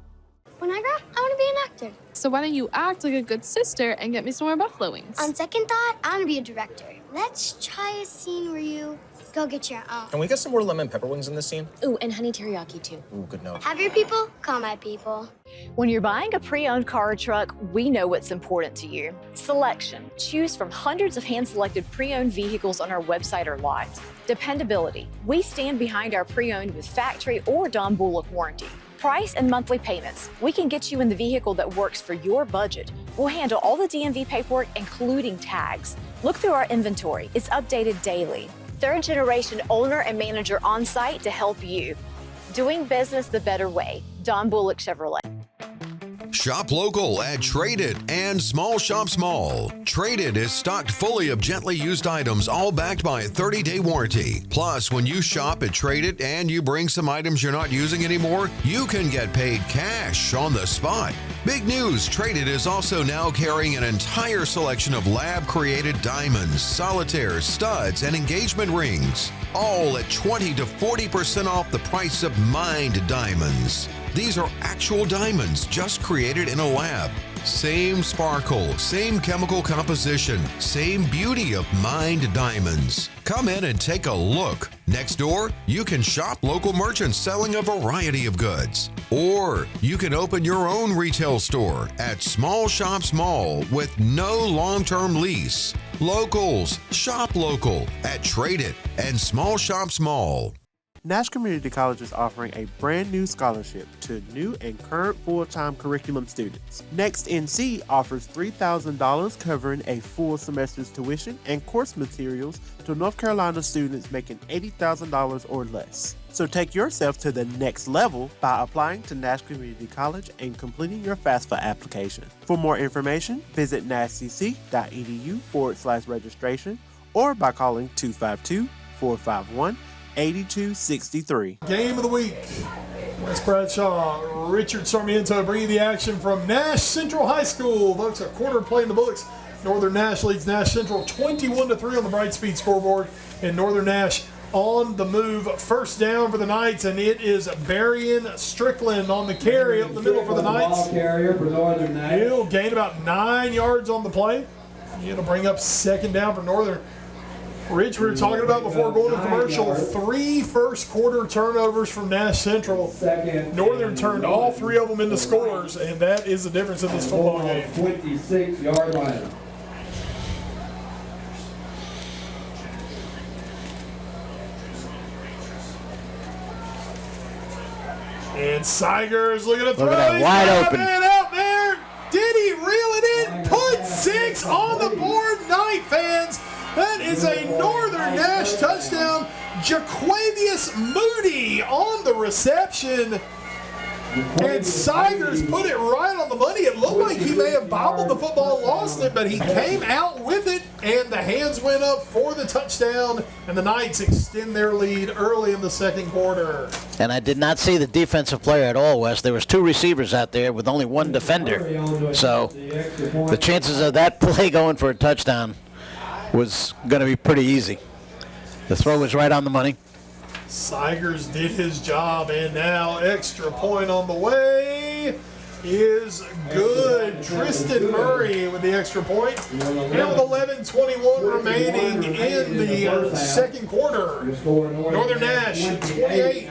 When I grow up, I want to be an actor. So why don't you act like a good sister and get me some more buffalo wings? On second thought, I want to be a director. Let's try a scene where you go get your own. Can we get some more lemon pepper wings in this scene? Ooh, and honey teriyaki too. Ooh, good note. Have your people call my people. When you're buying a pre-owned car or truck, we know what's important to you. Selection. Choose from hundreds of hand-selected pre-owned vehicles on our website or lot. Dependability. We stand behind our pre-owned with factory or Don Bullock warranty. Price and monthly payments. We can get you in the vehicle that works for your budget. We'll handle all the DMV paperwork, including tags. Look through our inventory. It's updated daily. Third-generation owner and manager on site to help you. Doing business the better way. Don Bullock Chevrolet. Shop local at Trade It and Small Shops Mall. Trade It is stocked fully of gently used items, all backed by a 30-day warranty. Plus, when you shop at Trade It and you bring some items you're not using anymore, you can get paid cash on the spot. Big news, Trade It is also now carrying an entire selection of lab-created diamonds, solitaires, studs, and engagement rings. All at 20 to 40% off the price of mined diamonds. These are actual diamonds just created in a lab. Same sparkle, same chemical composition, same beauty of mined diamonds. Come in and take a look. Next door, you can shop local merchants selling a variety of goods. Or you can open your own retail store at Small Shops Mall with no long-term lease. Locals, shop local at Trade It and Small Shops Mall. Nash Community College is offering a brand new scholarship to new and current full-time curriculum students. Next NC offers $3,000 covering a full semester's tuition and course materials to North Carolina students making $80,000 or less. So take yourself to the next level by applying to Nash Community College and completing your FAFSA application. For more information, visit nashcc.edu/registration or by calling 252-451-8263. Game of the week. Wes Bradshaw, Richard Sarmiento bringing the action from Nash Central High School. Folks, a quarter play in the books. Northern Nash leads Nash Central 21-3 on the Brightspeed scoreboard. And Northern Nash on the move. First down for the Knights, and it is Berrien Strickland on the carry up the middle for the Knights. He'll gain about 9 yards on the play. It'll bring up second down for Northern. Rich, we were talking about before going to commercial, 3 first quarter turnovers from Nash Central. Northern turned all 3 of them into scores, and that is the difference in this football game. 26-yard line. And Seigers looking to throw. Look at that, wide open. Man out there. Did he reel it in? Put 6 on the board, Knight fans. That is a Northern Nash touchdown. Jaquavius Moody on the reception. And Seigers put it right on the money. It looked like he may have bobbled the football, lost it, but he came out with it, and the hands went up for the touchdown, and the Knights extend their lead early in the second quarter. And I did not see the defensive player at all, Wes. There was 2 receivers out there with only 1 defender. So the chances of that play going for a touchdown was going to be pretty easy. The throw was right on the money. Seigers did his job, and now extra point on the way is good. Tristan Murray with the extra point. And with 11:21 remaining in the second quarter. Northern Nash 28,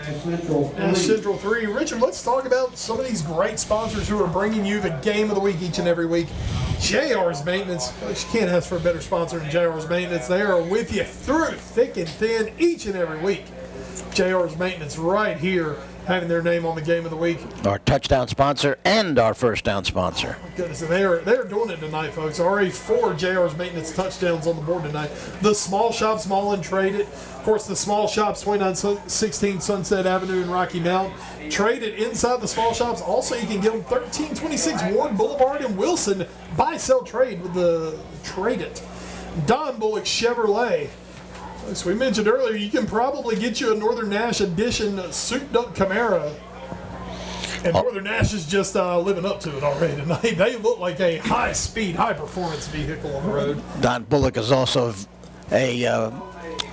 Nash Central 3. Richard, let's talk about some of these great sponsors who are bringing you the game of the week each and every week. JR's Maintenance. You can't ask for a better sponsor than JR's Maintenance. They are with you through thick and thin each and every week. JR's Maintenance right here, having their name on the game of the week. Our touchdown sponsor and our first down sponsor. Oh my goodness, and they're doing it tonight, folks. Already 4 JR's Maintenance touchdowns on the board tonight. The Small Shop, Small and Traded. Of course, the Small Shops, 2916 Sunset Avenue in Rocky Mount. Traded inside the Small Shops. Also, you can get them 1326 Ward Boulevard in Wilson. Buy, sell, trade with the Trade It. Don Bullock Chevrolet. As we mentioned earlier, you can probably get you a Northern Nash edition souped-up Camaro. And Northern Nash is just living up to it already tonight. They look like a high-speed, high-performance vehicle on the road. Don Bullock is also a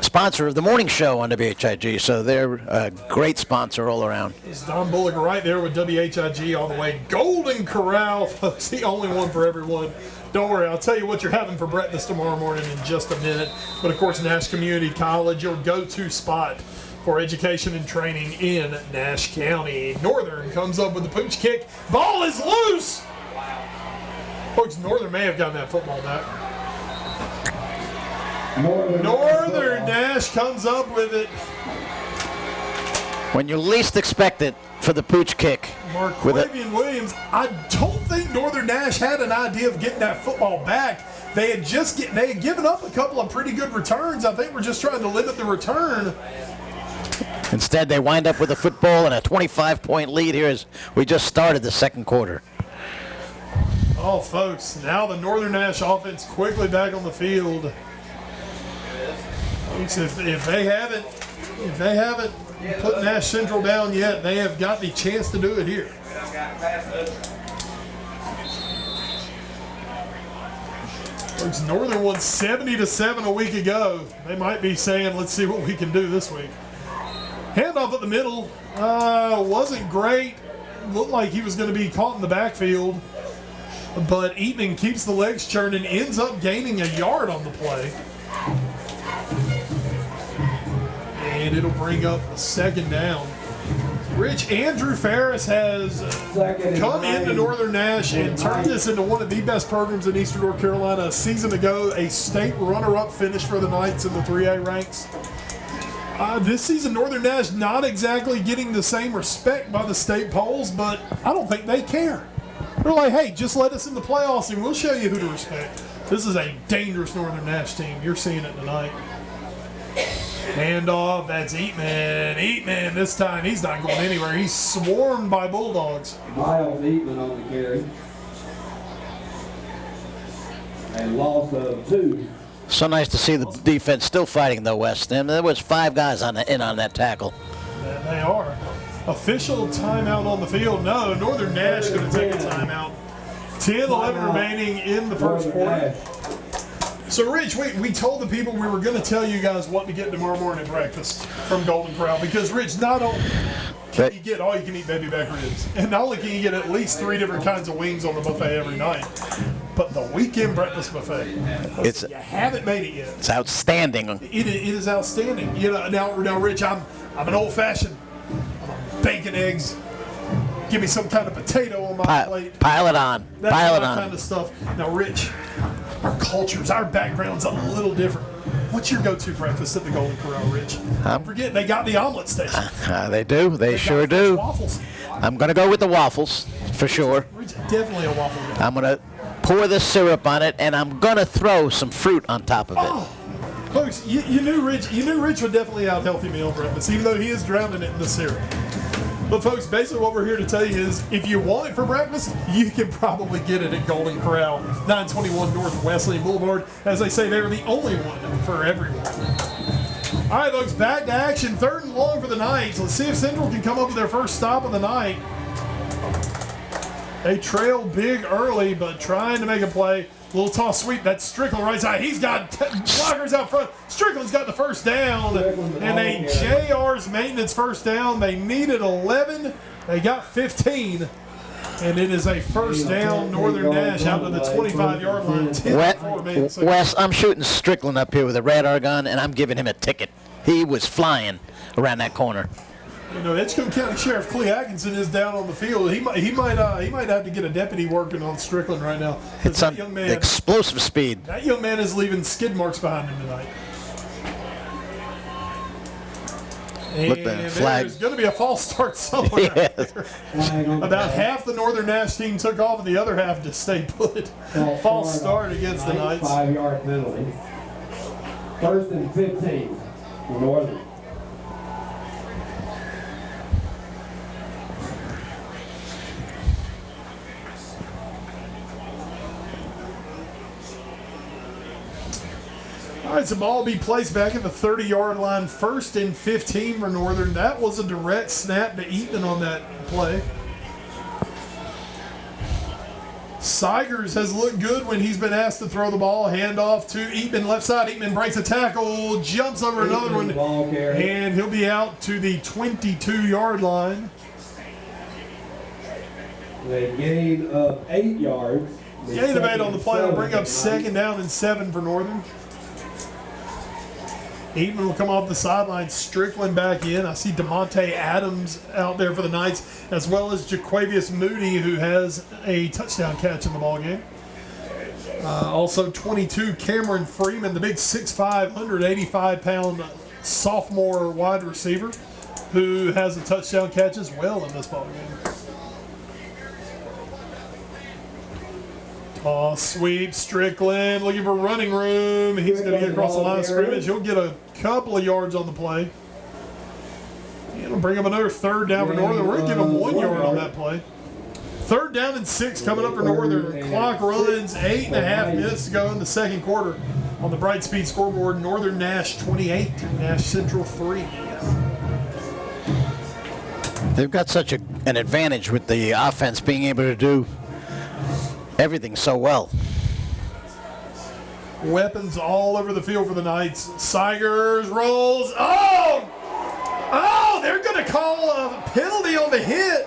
sponsor of the morning show on WHIG, so they're a great sponsor all around. It's Don Bullock right there with WHIG all the way. Golden Corral, folks, the only one for everyone. Don't worry, I'll tell you what you're having for breakfast tomorrow morning in just a minute. But of course, Nash Community College, your go-to spot for education and training in Nash County. Northern comes up with the pooch kick. Ball is loose! Folks, Northern may have gotten that football back. Northern Nash comes up with it. When you least expect it for the pooch kick. Marquavian Williams, I don't think Northern Nash had an idea of getting that football back. They had given up a couple of pretty good returns. I think we're just trying to limit the return. Instead, they wind up with a football and a 25-point lead here as we just started the second quarter. Oh, folks, now the Northern Nash offense quickly back on the field. Folks, if they haven't put Nash Central down yet, they have got the chance to do it here. Folks, Northern won 70-7 a week ago. They might be saying, let's see what we can do this week. Handoff at the middle wasn't great. Looked like he was going to be caught in the backfield. But Eatman keeps the legs churning, ends up gaining a yard on the play. And it'll bring up a second down. Rich, Andrew Ferris has come into Northern Nash and turned this into one of the best programs in Eastern North Carolina. A season ago, a state runner-up finish for the Knights in the 3A ranks. This season, Northern Nash not exactly getting the same respect by the state polls, but I don't think they care. They're like, hey, just let us in the playoffs and we'll show you who to respect. This is a dangerous Northern Nash team. You're seeing it tonight. Handoff, that's Eatman. Eatman, this time, he's not going anywhere. He's swarmed by Bulldogs. Miles Eatman on the carry. A loss of 2. So nice to see the defense still fighting, though, West. And there was 5 guys on that tackle. And they are. Official timeout on the field. No, Northern Nash going to take a timeout. 10-11 remaining in the first quarter. So, Rich, we told the people we were going to tell you guys what to get tomorrow morning at breakfast from Golden Corral because, Rich, not only can you get all-you-can-eat baby back ribs, and not only can you get at least 3 different kinds of wings on the buffet every night, but the weekend breakfast buffet. You haven't made it yet. It's outstanding. It is outstanding. You know, now, Rich, I'm an old-fashioned. Bacon, eggs. Give me some kind of potato on my plate. Pile it on. Pile it on. Kind of stuff. Now, Rich, our cultures, our background's a little different. What's your go-to breakfast at the Golden Corral, Rich? Don't forget, they got the omelet station. They do. They sure do. Waffles. I'm going to go with the waffles, for sure. Rich, definitely a waffle guy. I'm going to pour the syrup on it, and I'm going to throw some fruit on top of it. Oh. Folks, you knew Rich would definitely out healthy meal breakfast, even though he is drowning it in the syrup. But folks, basically what we're here to tell you is if you want it for breakfast, you can probably get it at Golden Corral, 921 North Wesleyan Boulevard. As they say, they're the only one for everyone. All right, folks, back to action. 3rd and long for the Knights. Let's see if Central can come up with their first stop of the night. They trail big early, but trying to make a play. Little toss sweep. That's Strickland right side. He's got blockers out front. Strickland's got the first down. And a JR's maintenance first down. They needed 11. They got 15. And it is a first down. Northern Nash out to the 25-yard line. Wes, I'm shooting Strickland up here with a radar gun, and I'm giving him a ticket. He was flying around that corner. You know, Edgecombe County Sheriff Clee Atkinson is down on the field. He might have to get a deputy working on Strickland right now. It's on explosive speed. That young man is leaving skid marks behind him tonight. Look at that flag. There's going to be a false start somewhere. Yes. About half the Northern Nash team took off, and the other half just stayed put. False start against the Knights. 5-yard penalty. 1st and 15 for Northern. All right, so ball will be placed back at the 30-yard line. 1st and 15 for Northern. That was a direct snap to Eatman on that play. Sigers has looked good when he's been asked to throw the ball. Handoff to Eatman, left side. Eatman breaks a tackle, jumps over another one, and he'll be out to the 22-yard line. A gain of 8 yards. Gain of 8 on the play will bring up 2nd down and 7 for Northern. Eatman will come off the sideline, Strickland back in. I see DeMonte Adams out there for the Knights, as well as Jaquavius Moody, who has a touchdown catch in the ballgame. Also 22, Cameron Freeman, the big 6'5", 185-pound sophomore wide receiver, who has a touchdown catch as well in this ballgame. Sweep, Strickland looking for running room. He's going to get across the line of scrimmage. He'll get a couple of yards on the play. It'll bring up another 3rd down for Northern. We're going to give him 1 yard on that play. 3rd down and 6 coming up for Northern. Clock runs 8.5 minutes to go in the 2nd quarter. On the Bright Speed scoreboard, Northern Nash 28, Nash Central 3. They've got such an advantage with the offense being able to do everything so well. Weapons all over the field for the Knights. Sigers rolls. Oh, they're going to call a penalty on the hit.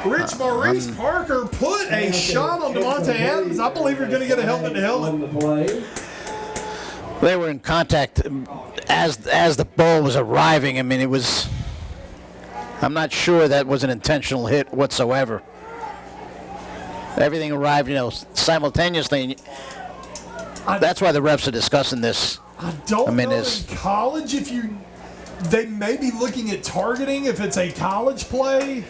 Rich Maurice Parker put a shot on DeMonte Adams. I believe you're going to get a helmet to helmet. They were in contact as the ball was arriving. I mean, it was. I'm not sure that was an intentional hit whatsoever. Everything arrived, simultaneously. That's why the refs are discussing this. I don't know in college if they may be looking at targeting if it's a college play.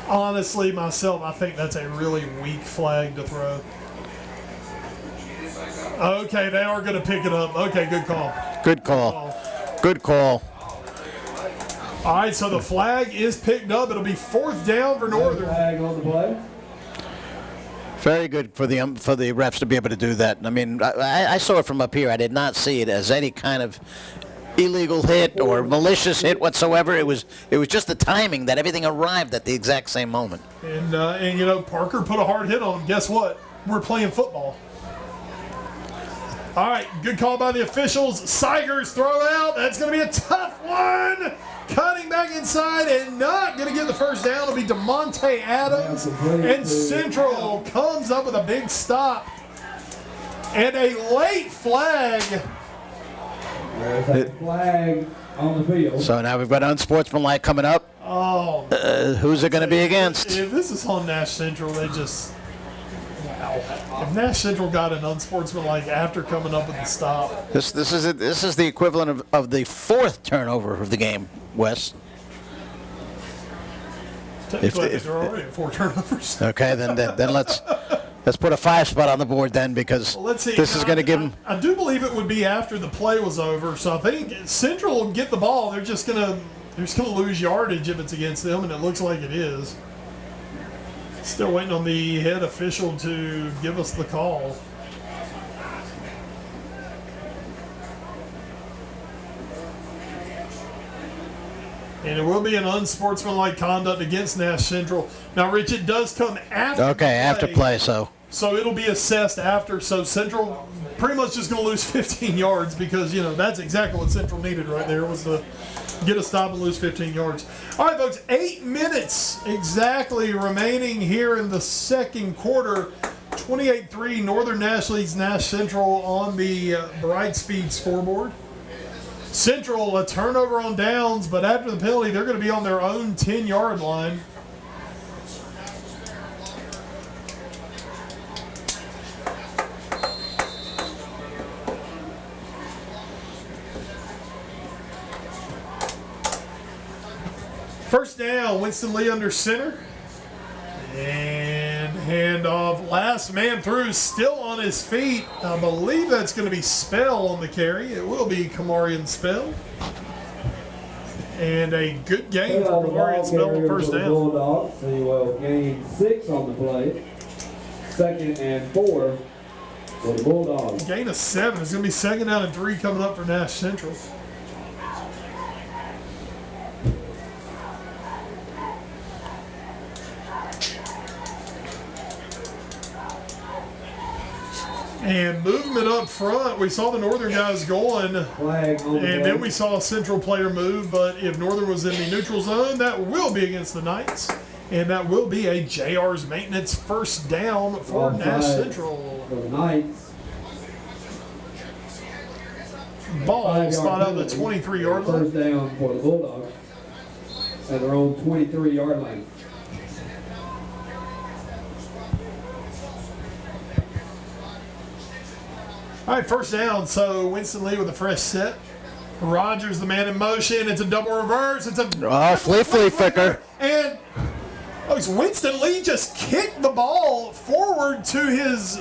Honestly, myself, I think that's a really weak flag to throw. Okay, they are going to pick it up. Okay, good call. Good call. Good call. All right, so the flag is picked up. It'll be 4th down for Northern. Flag on the play. Very good for the refs to be able to do that. I mean, I saw it from up here. I did not see it as any kind of illegal hit or malicious hit whatsoever. It was just the timing that everything arrived at the exact same moment. And you know, Parker put a hard hit on him. Guess what? We're playing football. All right, good call by the officials. Seigers throw out. That's going to be a tough one. Cutting back inside and not going to get the first down. It'll be DeMonte Adams. And Central comes up with a big stop. And a late flag. There's a flag on the field. So now we've got unsportsmanlike coming up. Oh. Who's it going to be against? If this is on Nash Central, they just... Wow. If Nash Central got an unsportsmanlike after coming up with the stop. This is the equivalent of the fourth turnover of the game, Wes. Technically, they're already at 4 turnovers. Okay, then let's put a 5 spot on the board then, because this is going to give them. I do believe it would be after the play was over, so I think Central will get the ball. They're just gonna lose yardage if it's against them, and it looks like it is. Still waiting on the head official to give us the call. And it will be an unsportsmanlike conduct against Nash Central. Now, Rich, it does come after after play, so it'll be assessed after. So Central pretty much just going to lose 15 yards because, you know, that's exactly what Central needed right there was to get a stop and lose 15 yards. All right, folks, 8 minutes exactly remaining here in the second quarter. 28-3, Northern Nash leads Nash Central on the Brightspeed scoreboard. Central, a turnover on downs, but after the penalty, they're going to be on their own 10-yard line. First down, Winston Lee under center. And handoff, last man through, still on his feet. I believe that's going to be Spell on the carry. It will be Kamarian Spell. And a good game for Kamarian Spell on first down. Bulldogs, he will gain 6 on the play. 2nd and 4 for the Bulldogs. Gain of 7. It's going to be 2nd down and 3 coming up for Nash Central. And movement up front, we saw the Northern guys going, and then we saw a Central player move, but if Northern was in the neutral zone, that will be against the Knights, and that will be a JR's maintenance first down for Nash Central. For the Knights. Ball spot out the 23-yard line. First down for the Bulldogs at their own 23-yard line. All right, first down. So Winston Lee with a fresh set. Rogers, the man in motion. It's a double reverse. It's a flea flicker. And Winston Lee just kicked the ball forward to his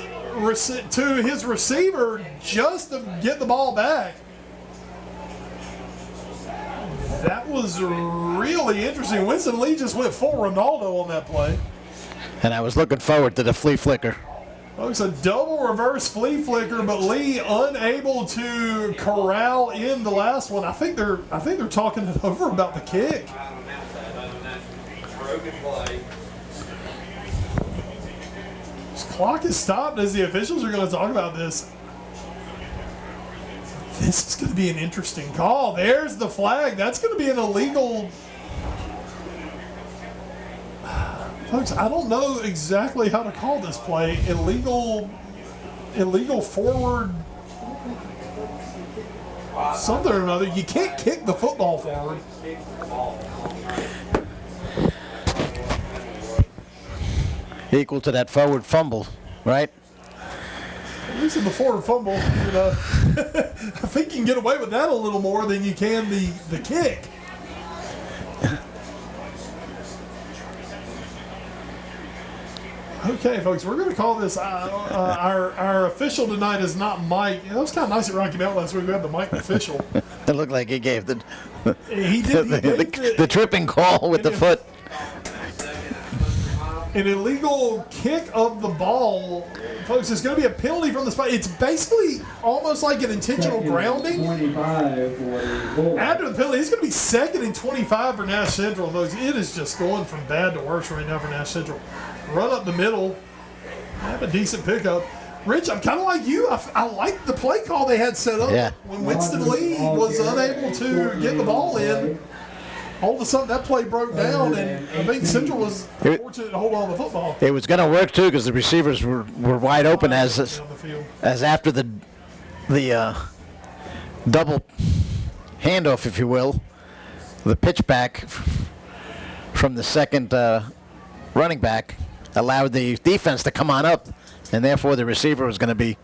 receiver just to get the ball back. That was really interesting. Winston Lee just went full Ronaldo on that play. And I was looking forward to the flea flicker. It's a double reverse flea flicker, but Lee unable to corral in the last one. I think they're talking it over about the kick. This clock is stopped as the officials are going to talk about this. This is going to be an interesting call. There's the flag. That's going to be an illegal. Folks, I don't know exactly how to call this play. Illegal forward something or another. You can't kick the football forward. Equal to that forward fumble, right? At least in the forward fumble, you know. I think you can get away with that a little more than you can the kick. Okay, folks, we're going to call this, our official tonight is not Mike. That was kind of nice at Rocky Mount last week. We had the Mike official. It looked like he gave the he did, the tripping call with the foot. an illegal kick of the ball. Folks, it's going to be a penalty from the spot. It's basically almost like an intentional grounding. 25 for the Bulldogs. After the penalty, it's going to be 2nd and 25 for Nash Central. Folks, it is just going from bad to worse right now for Nash Central. Run up the middle. Have a decent pickup. Rich, I'm kind of like you. I like the play call they had set up. Yeah. When Winston Lee was unable to get the ball in, all of a sudden that play broke down, and I think Central was fortunate to hold on to the football. It was going to work too because the receivers were wide open as after the double handoff, if you will, the pitch back from the second running back allowed the defense to come on up, and therefore the receiver was going to be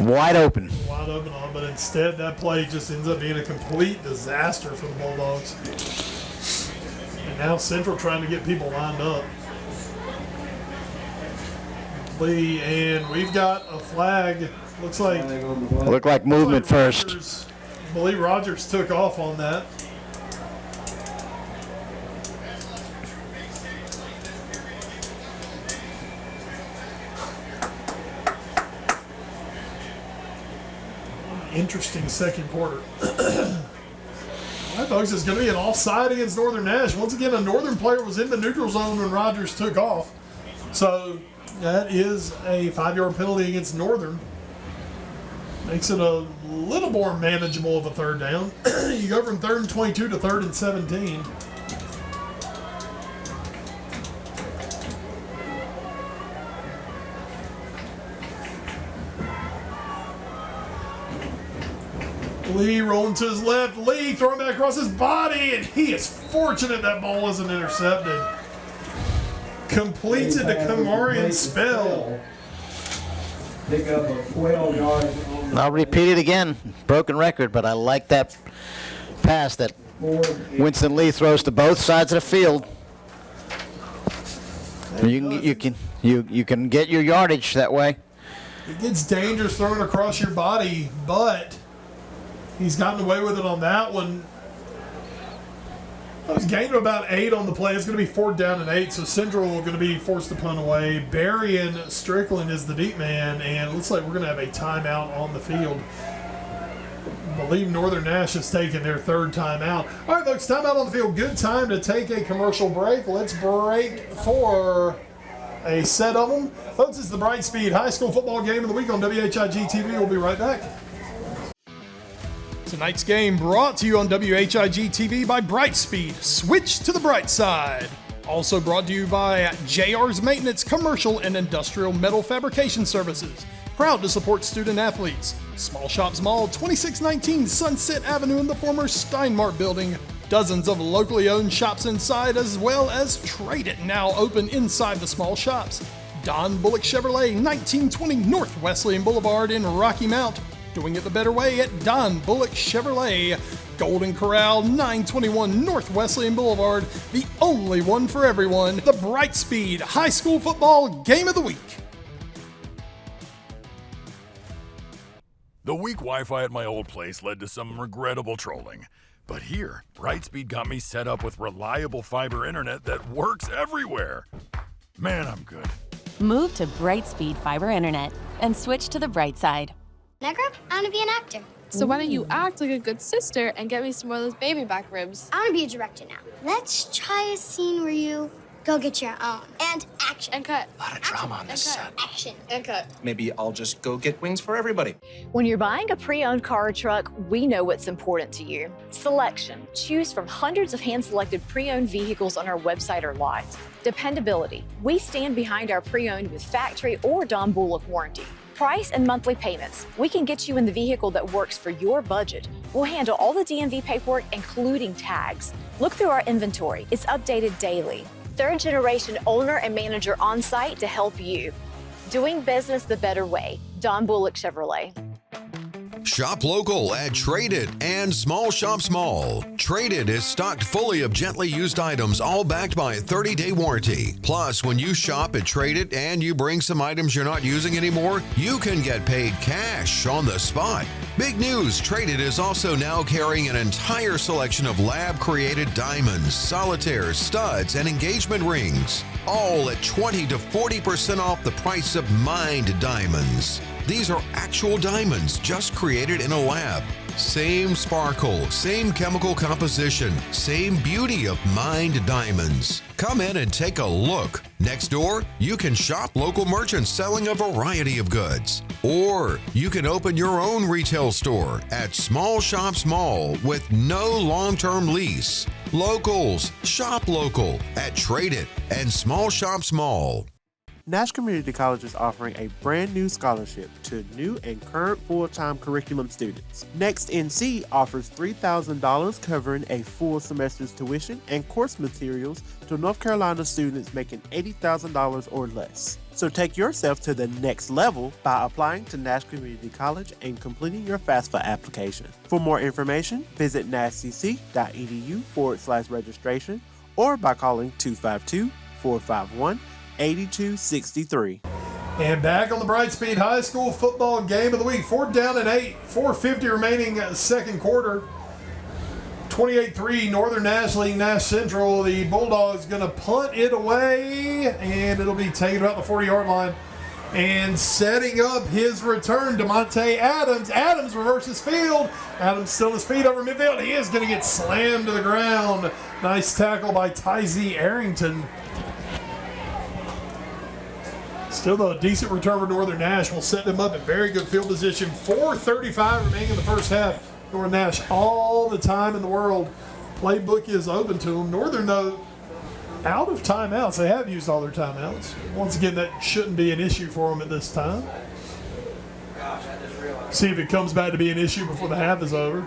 wide open. Wide open on, but instead that play just ends up being a complete disaster for the Bulldogs. And now Central trying to get people lined up. Lee, and we've got a flag. Looks like movement first. I believe Rogers took off on that. Interesting second quarter. All right, folks, it's going to be an offside against Northern Nash. Once again, a Northern player was in the neutral zone when Rogers took off. So that is a 5-yard penalty against Northern. Makes it a little more manageable of a third down. You go from 3rd and 22 to 3rd and 17. Lee rolling to his left. Lee throwing back across his body, and he is fortunate that ball wasn't intercepted. Completes it to Kamarian Spell. Pick up a 12 yards. I'll repeat it again. Broken record, but I like that pass that Winston Lee throws to both sides of the field. You can get your yardage that way. It gets dangerous throwing across your body, but he's gotten away with it on that one. He's gained about 8 on the play. It's going to be 4th down and 8, so Central are going to be forced to punt away. Barry and Strickland is the deep man, and it looks like we're going to have a timeout on the field. I believe Northern Nash has taken their 3rd timeout. All right, folks, timeout on the field. Good time to take a commercial break. Let's break for a set of them. Folks, it's the Brightspeed High School Football Game of the Week on WHIG TV. We'll be right back. Tonight's game brought to you on WHIG TV by Brightspeed. Switch to the bright side. Also brought to you by JR's Maintenance, Commercial and Industrial Metal Fabrication Services. Proud to support student athletes. Small Shops Mall, 2619 Sunset Avenue in the former Steinmart building. Dozens of locally owned shops inside, as well as Trade It, now open inside the small shops. Don Bullock Chevrolet, 1920 North Wesleyan Boulevard in Rocky Mount. Doing it the better way at Don Bullock Chevrolet. Golden Corral, 921 North Wesleyan Boulevard. The only one for everyone. The Brightspeed High School Football Game of the Week. The weak Wi-Fi at my old place led to some regrettable trolling. But here, Brightspeed got me set up with reliable fiber internet that works everywhere. Man, I'm good. Move to Brightspeed Fiber Internet and switch to the bright side. Negra, I want to be an actor. So why don't you act like a good sister and get me some more of those baby back ribs? I want to be a director now. Let's try a scene where you go get your own. And action. And cut. A lot of drama on this set. Action. And cut. Maybe I'll just go get wings for everybody. When you're buying a pre-owned car or truck, we know what's important to you. Selection. Choose from hundreds of hand-selected pre-owned vehicles on our website or lot. Dependability. We stand behind our pre-owned with factory or Don Bullock warranty. Price and monthly payments. We can get you in the vehicle that works for your budget. We'll handle all the DMV paperwork, including tags. Look through our inventory. It's updated daily. 3rd generation owner and manager on site to help you. Doing business the better way. Don Bullock Chevrolet. Shop local at Trade It and Small Shops Mall. Trade It is stocked fully of gently used items, all backed by a 30-day warranty. Plus, when you shop at Trade It and you bring some items you're not using anymore, you can get paid cash on the spot. Big news, Traded is also now carrying an entire selection of lab-created diamonds, solitaires, studs, and engagement rings, all at 20 to 40% off the price of mined diamonds. These are actual diamonds just created in a lab. Same sparkle, same chemical composition, same beauty of mined diamonds. Come in and take a look. Next door, you can shop local merchants selling a variety of goods. Or you can open your own retail store at Small Shops Mall with no long-term lease. Locals, shop local at Trade It and Small Shops Mall. Nash Community College is offering a brand new scholarship to new and current full-time curriculum students. Next NC offers $3,000 covering a full semester's tuition and course materials to North Carolina students making $80,000 or less. So take yourself to the next level by applying to Nash Community College and completing your FAFSA application. For more information, visit nashcc.edu/registration or by calling 252-451-8263. And back on the Brightspeed High School football game of the week. 4th down and 8, 4:50 remaining second quarter. 28-3 Northern Nash leading Nash Central. The Bulldogs going to punt it away, and it'll be taken about the 40-yard line. And setting up his return, DeMonte Adams. Adams reverses field. Adams still on his feet over midfield. He is going to get slammed to the ground. Nice tackle by Tyzee Arrington. Still, though, a decent return for Northern Nash will set them up in very good field position. 4:35 remaining in the first half. Northern Nash all the time in the world. Playbook is open to them. Northern, though, out of timeouts. They have used all their timeouts. Once again, that shouldn't be an issue for them at this time. See if it comes back to be an issue before the half is over.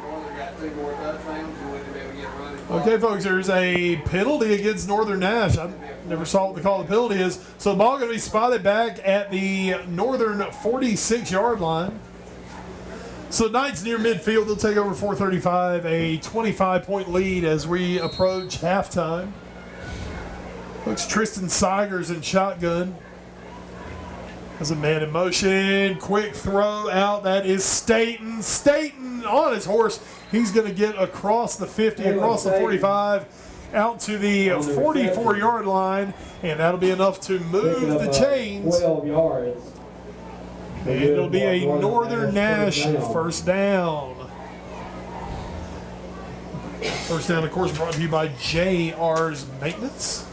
Okay, folks, there's a penalty against Northern Nash. I never saw what the call of the penalty is. So the ball going to be spotted back at the Northern 46-yard line. So Knights near midfield. They'll take over 4:35, a 25-point lead as we approach halftime. Looks Tristan Sigers in shotgun. Has a man in motion. Quick throw out. That is Staten. Staten on his horse. He's going to get across the 50, across the 45, out to the 44-yard line, and that'll be enough to move the chains. 12 yards. And it'll be a Northern Nash first down. First down, of course, brought to you by JR's Maintenance.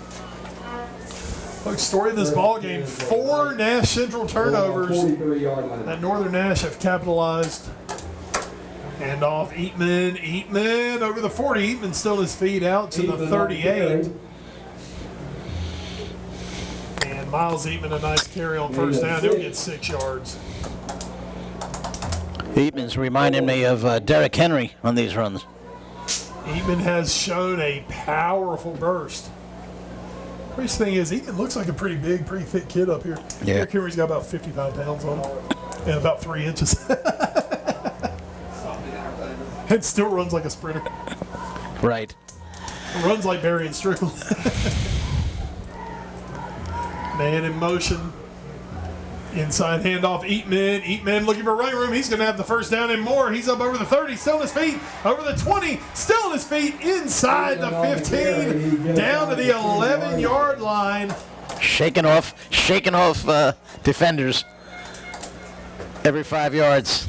Look, story of this ball game: 4 Nash Central turnovers that Northern Nash have capitalized. Hand off Eatman. Eatman over the 40. Eatman still on his feet out to the 38. And Miles Eatman, a nice carry on first down. He'll get 6 yards. Eatman's reminding me of Derrick Henry on these runs. Eatman has shown a powerful burst. Crazy thing is, Eatman looks like a pretty big, pretty thick kid up here. Yeah. Derrick Henry's got about 55 pounds on him and about 3 inches. And still runs like a sprinter. Right. Runs like Barry and Strickland. Man in motion. Inside handoff, Eatman. Eatman looking for running room. He's going to have the first down and more. He's up over the 30, still on his feet. Over the 20, still on his feet. Inside the 15, down to the 11-yard line. Shaking off defenders every 5 yards.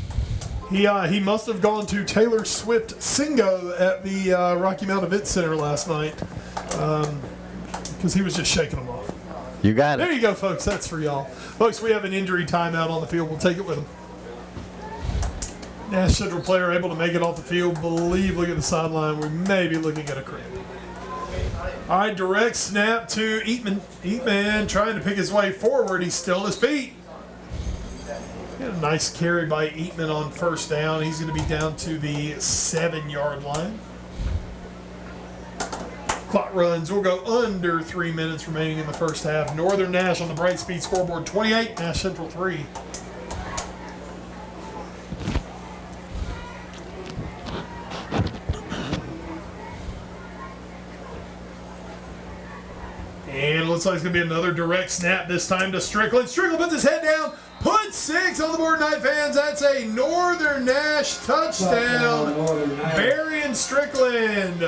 He must have gone to Taylor Swift Singo at the Rocky Mountain Event Center last night because he was just shaking them off. You got it. There you go, folks. That's for y'all. Folks, we have an injury timeout on the field. We'll take it with him. Nash Central player able to make it off the field. Believe, look at the sideline. We may be looking at a cramp. All right, direct snap to Eatman. Eatman trying to pick his way forward. He's still on his feet. A nice carry by Eatman on first down. He's going to be down to the 7-yard line. Clock runs. We'll go under 3 minutes remaining in the first half. Northern Nash on the Brightspeed scoreboard 28, Nash Central 3. And let's looks like it's going to be another direct snap this time to Strickland. Strickland puts his head down, puts 6 on the board, Knight fans. That's a Northern Nash touchdown. Barry Strickland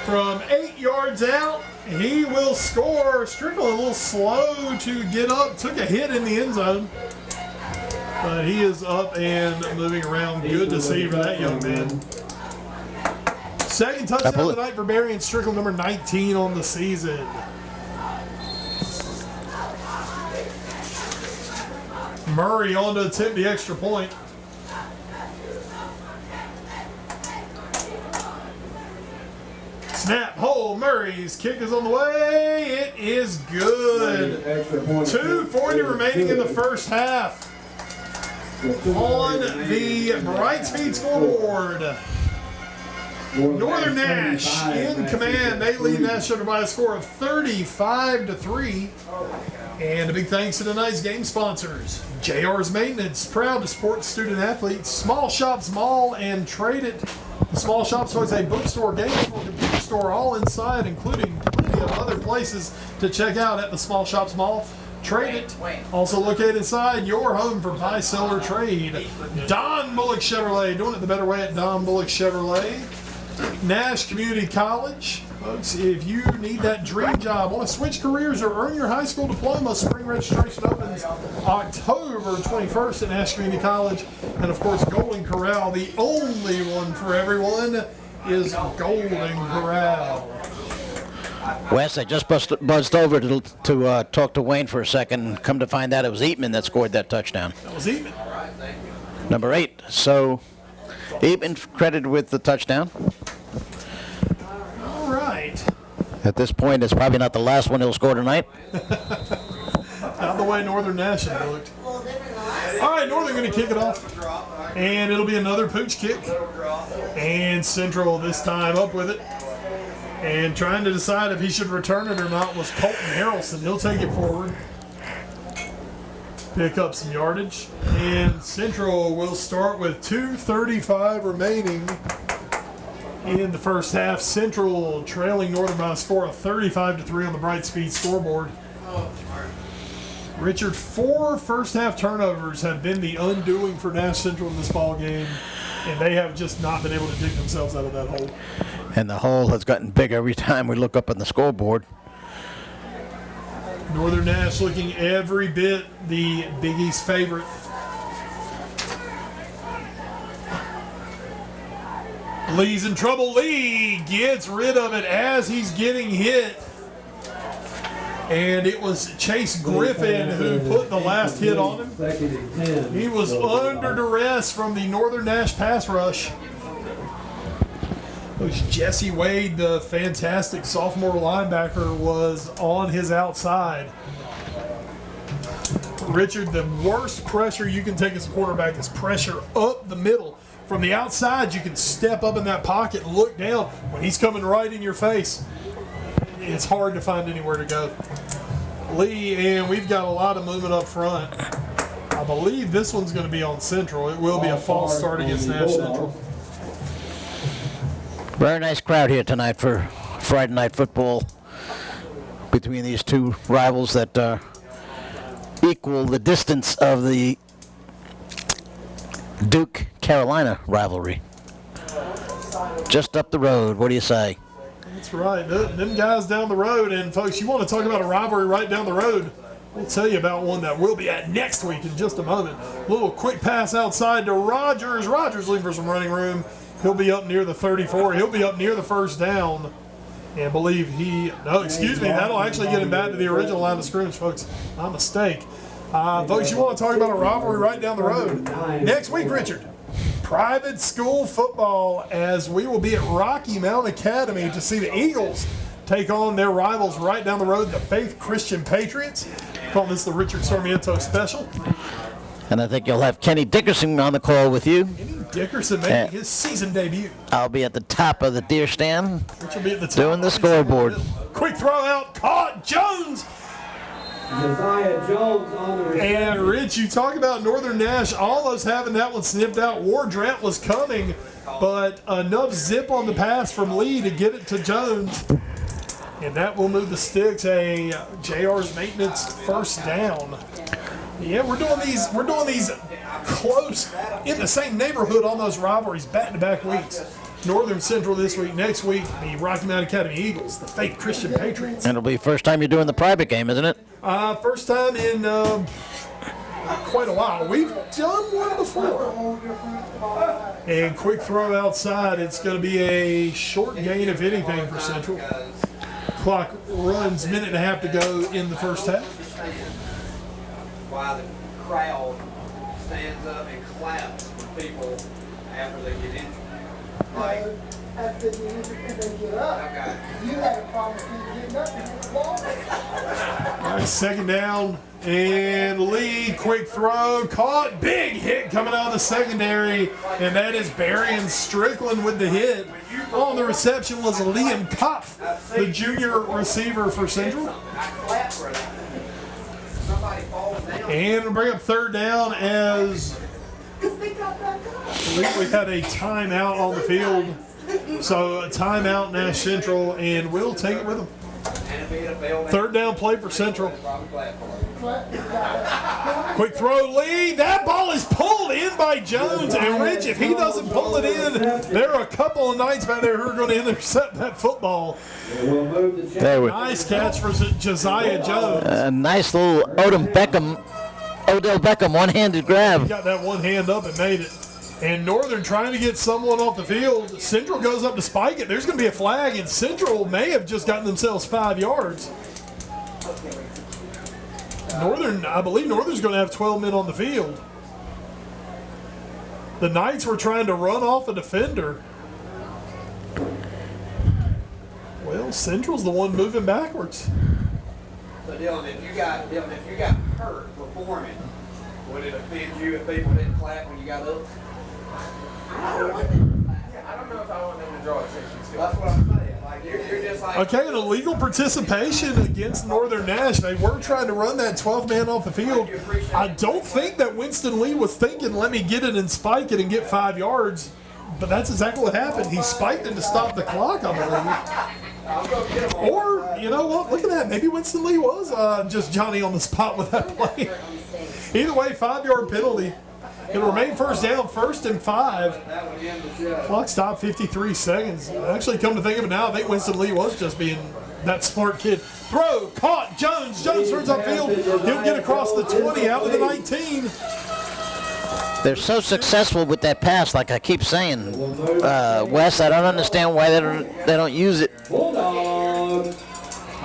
from 8 yards out. He will score. Strickland a little slow to get up. Took a hit in the end zone. But he is up and moving around. Good to see for that young man. Second touchdown of the night for Barry Strickland, number 19 on the season. Murray on to attempt the extra point. Snap, hold, Murray's kick is on the way. It is good. 2:40 remaining in the first half. On the Brightspeed scoreboard, Northern Nash in command. They lead Nash by a score of 35-3. And a big thanks to tonight's game sponsors. JR's Maintenance, proud to support student athletes. Small Shops Mall and Trade It. The Small Shops was a bookstore, game store, computer store, all inside, including plenty of other places to check out at the Small Shops Mall. Trade It, also located inside your home for buy, sell, or trade. Don Bullock Chevrolet, doing it the better way at Don Bullock Chevrolet. Nash Community College. Folks, if you need that dream job, want to switch careers or earn your high school diploma, spring registration opens October 21st at Nash Community College. And of course, Golden Corral, the only one for everyone, is Golden Corral. Wes, I just buzzed over to talk to Wayne for a second. Come to find out it was Eatman that scored that touchdown. That was Eatman. Number 8. So, Eatman credited with the touchdown. All right. At this point, it's probably not the last one he'll score tonight. Out the way Northern Nash looked. All right, Northern going to kick it off. And it'll be another pooch kick. And Central this time up with it. And trying to decide if he should return it or not was Colton Harrelson. He'll take it forward. Pick up some yardage. And Central will start with 2:35 remaining in the first half. Central trailing Northern by a score of 35-3 on the Brightspeed scoreboard. Richard, 4 first half turnovers have been the undoing for Nash Central in this ball game, and they have just not been able to dig themselves out of that hole. And the hole has gotten bigger every time we look up on the scoreboard. Northern Nash looking every bit the Big East favorite. Lee's in trouble. Lee gets rid of it as he's getting hit. And it was Chase Griffin who put the last hit on him. He was under duress from the Northern Nash pass rush. Jesse Wade, the fantastic sophomore linebacker, was on his outside. Richard, the worst pressure you can take as a quarterback is pressure up the middle. From the outside, you can step up in that pocket and look down. When he's coming right in your face, it's hard to find anywhere to go. Lee, and we've got a lot of movement up front. I believe this one's going to be on Central. It will be a false start against Nash Central. Very nice crowd here tonight for Friday night football between these two rivals that equal the distance of the Duke-Carolina rivalry. Just up the road, what do you say? That's right. Them guys down the road, and folks, you want to talk about a rivalry right down the road, we'll tell you about one that we'll be at next week in just a moment. A little quick pass outside to Rogers. Rogers looking for some running room. He'll be up near the 34. He'll be up near the first down. And believe that'll actually get him back to the original line of scrimmage, folks. My mistake. Folks, you want to talk about a rivalry right down the road. Next week, Richard, private school football, as we will be at Rocky Mount Academy to see the Eagles take on their rivals right down the road, the Faith Christian Patriots. Call this the Richard Sarmiento special. And I think you'll have Kenny Dickerson on the call with you. Kenny Dickerson making his season debut. I'll be at the top of the deer stand Rich will be at the top, doing the scoreboard. Quick throw out, caught, Jones! Josiah Jones on the reception. And Rich, you talk about Northern Nash almost having that one sniffed out. Wardrant was coming, but enough zip on the pass from Lee to get it to Jones. And that will move the sticks. A JR's maintenance first down. Yeah, we're doing these close, in the same neighborhood, almost rivalries, back-to-back weeks. Northern Central this week. Next week, the Rocky Mountain Academy Eagles, the Faith Christian Patriots. And it'll be the first time you're doing the private game, isn't it? First time in quite a while. We've done one before. And quick throw outside. It's going to be a short gain, if anything, for Central. Clock runs, minute and a half to go in the first half. Why the crowd stands up and claps for people after they get injured. Like, after the injured, they get up. Okay. You had a problem with people getting up and getting ball. All right, second down and lead, quick throw, caught, big hit coming out of the secondary, and that is Barry and Strickland with the hit. On the reception was Liam Kopf, the junior receiver for Central. And we'll bring up third down as I believe we had a timeout on the field. So a timeout, Nash Central, and we'll take it with them. Third down play for Central. Quick throw, lead. That ball is pulled in by Jones. And Rich, if he doesn't pull it in, there are a couple of Knights back there who are going to intercept that football. Nice catch for Josiah Jones. A nice little Odell Beckham one-handed grab. He got that one hand up and made it. And Northern trying to get someone off the field. Central goes up to spike it. There's going to be a flag, and Central may have just gotten themselves 5 yards. I believe Northern's going to have 12 men on the field. The Knights were trying to run off a defender. Well, Central's the one moving backwards. So Dylan, if you got hurt performing, would it offend you if people didn't clap when you got up? I don't know if I want them to draw attention. That's what I'm saying. Like you're just like. Okay, an illegal participation against Northern Nash. They were trying to run that 12 man off the field. I don't think that Winston Lee was thinking, let me get it and spike it and get 5 yards. But that's exactly what happened. He spiked it to stop the clock, I believe. Or, you know what, look at that. Maybe Winston Lee was just Johnny on the spot with that play. Either way, 5 yard penalty. It'll remain first down, 1st and 5. Clock stopped 53 seconds. Actually, come to think of it now, I think Winston Lee was just being that smart kid. Throw, caught, Jones turns upfield. He'll get across the 20, out of the 19. They're so successful with that pass, like I keep saying. Wes, I don't understand why they don't use it. I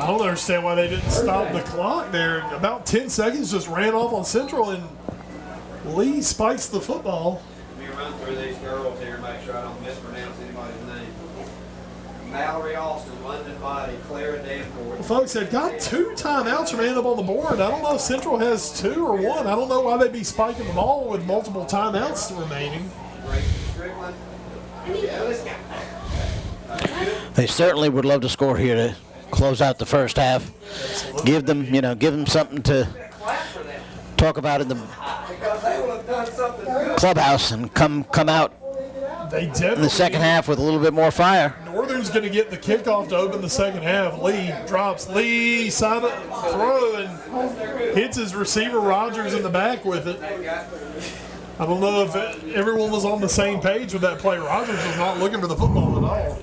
don't understand why they didn't stop the clock there. About 10 seconds just ran off on Central, and Lee spikes the football. Let me run through these girls here and make sure I don't mispronounce anybody's name. Mallory Austin, London Body, Clara Danforth. Folks, they've got 2 timeouts remaining up on the board. I don't know if Central has 2 or 1. I don't know why they'd be spiking the ball with multiple timeouts remaining. They certainly would love to score here to close out the first half. Give them something to talk about in the clubhouse and come out in the second half with a little bit more fire. Northern's going to get the kickoff to open the second half. Lee drops. Lee side throw and hits his receiver Rogers in the back with it. I don't know if everyone was on the same page with that play. Rogers was not looking for the football at all.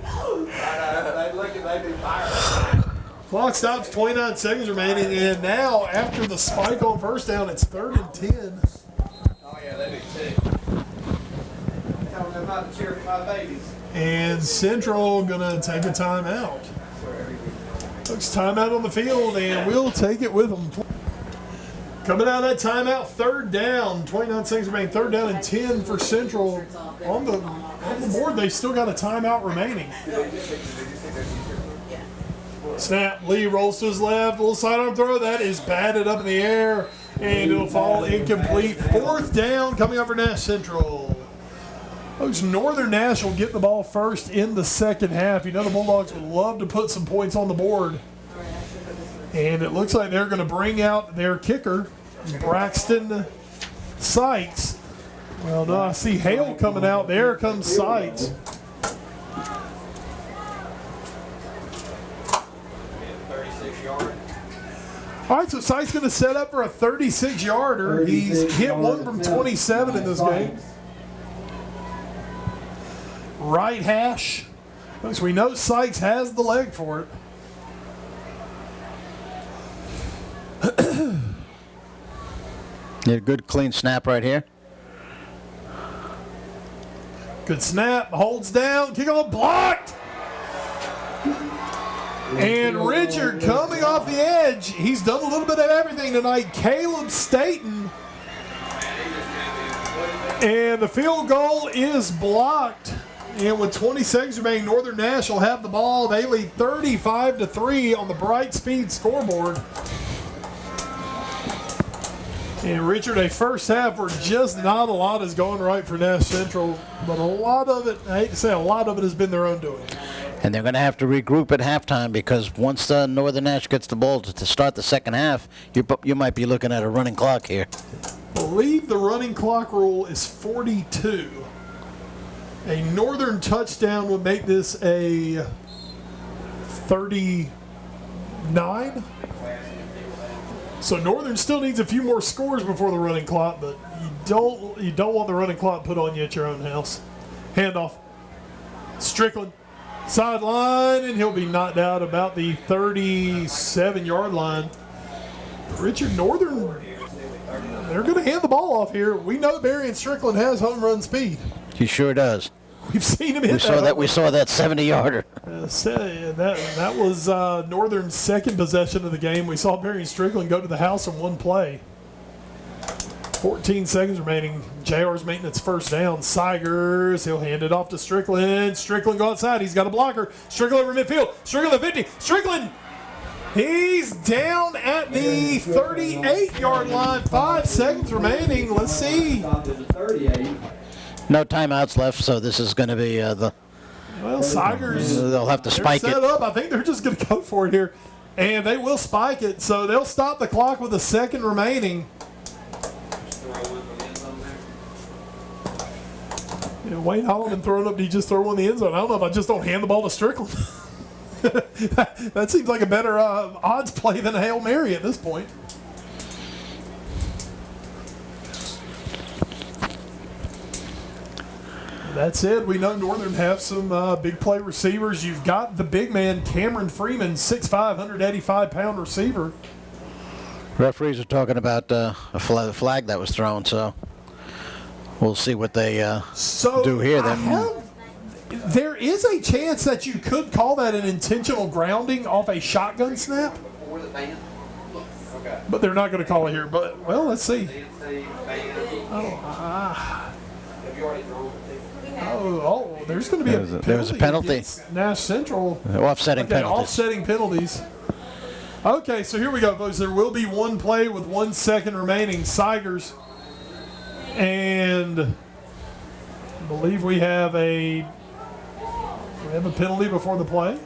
Clock stops, 29 seconds remaining, and now after the spike on first down, it's 3rd and 10. Oh yeah, they do too. Tell them not to cheer for my babies. And Central gonna take a timeout. Looks timeout on the field, and we'll take it with them. Coming out of that timeout, 3rd down, 29 seconds remaining, 3rd down and 10 for Central. On the board, they've still got a timeout remaining. Snap, Lee rolls to his left, little sidearm throw, that is batted up in the air, and it'll fall incomplete. 4th down coming up for Nash Central. Folks, Northern Nash will get the ball first in the second half. You know the Bulldogs would love to put some points on the board. And it looks like they're going to bring out their kicker, Braxton Sykes. Well, no, I see Hale coming out. There comes Sykes. right, so Sykes going to set up for a 36-yarder. He's hit one from 27 in this game. Right hash. So we know Sykes has the leg for it. Yeah, good clean snap right here. Good snap, holds down, kick off, blocked. And Richard coming off the edge. He's done a little bit of everything tonight. Caleb Staten. And the field goal is blocked. And with 20 seconds remaining, Northern Nash will have the ball. They lead 35-3 on the Bright Speed scoreboard. And Richard, a first half where just not a lot is going right for Nash Central, but a lot of it, I hate to say a lot of it has been their own doing. And they're going to have to regroup at halftime because once Northern Nash gets the ball to start the second half, you might be looking at a running clock here. I believe the running clock rule is 42. A Northern touchdown would make this a 39. So Northern still needs a few more scores before the running clock, but you don't want the running clock put on you at your own house. Handoff. Strickland. Sideline, and he'll be knocked out about the 37-yard line. Richard, Northern, they're going to hand the ball off here. We know Marion Strickland has home run speed. He sure does. We've seen him hit We saw that 70-yarder. That was Northern's second possession of the game. We saw Marion Strickland go to the house in one play. 14 seconds remaining. JR's maintenance first down. Sigers, he'll hand it off to Strickland. Strickland go outside. He's got a blocker. Strickland over midfield. Strickland at 50. Strickland! He's down at the 38-yard line. 5 seconds remaining. Let's see. No timeouts left, so this is going to be Well, Sigers, they'll have to spike set it. up. I think they're just going to go for it here. And they will spike it, so they'll stop the clock with a second remaining. Wayne Holloman throwing up, did he just throw one in the end zone? I don't know if I just don't hand the ball to Strickland. That seems like a better odds play than a Hail Mary at this point. That said, we know Northern have some big play receivers. You've got the big man, Cameron Freeman, 6'5", 185-pound receiver. Referees are talking about a flag that was thrown, so we'll see what they do here. There is a chance that you could call that an intentional grounding off a shotgun snap. But they're not going to call it here. But, well, let's see. There's going to be there was a penalty. Nash Central. Offsetting penalties. Offsetting penalties. Okay, so here we go, folks. There will be one play with 1 second remaining. Sigers. And I believe we have a penalty before the play.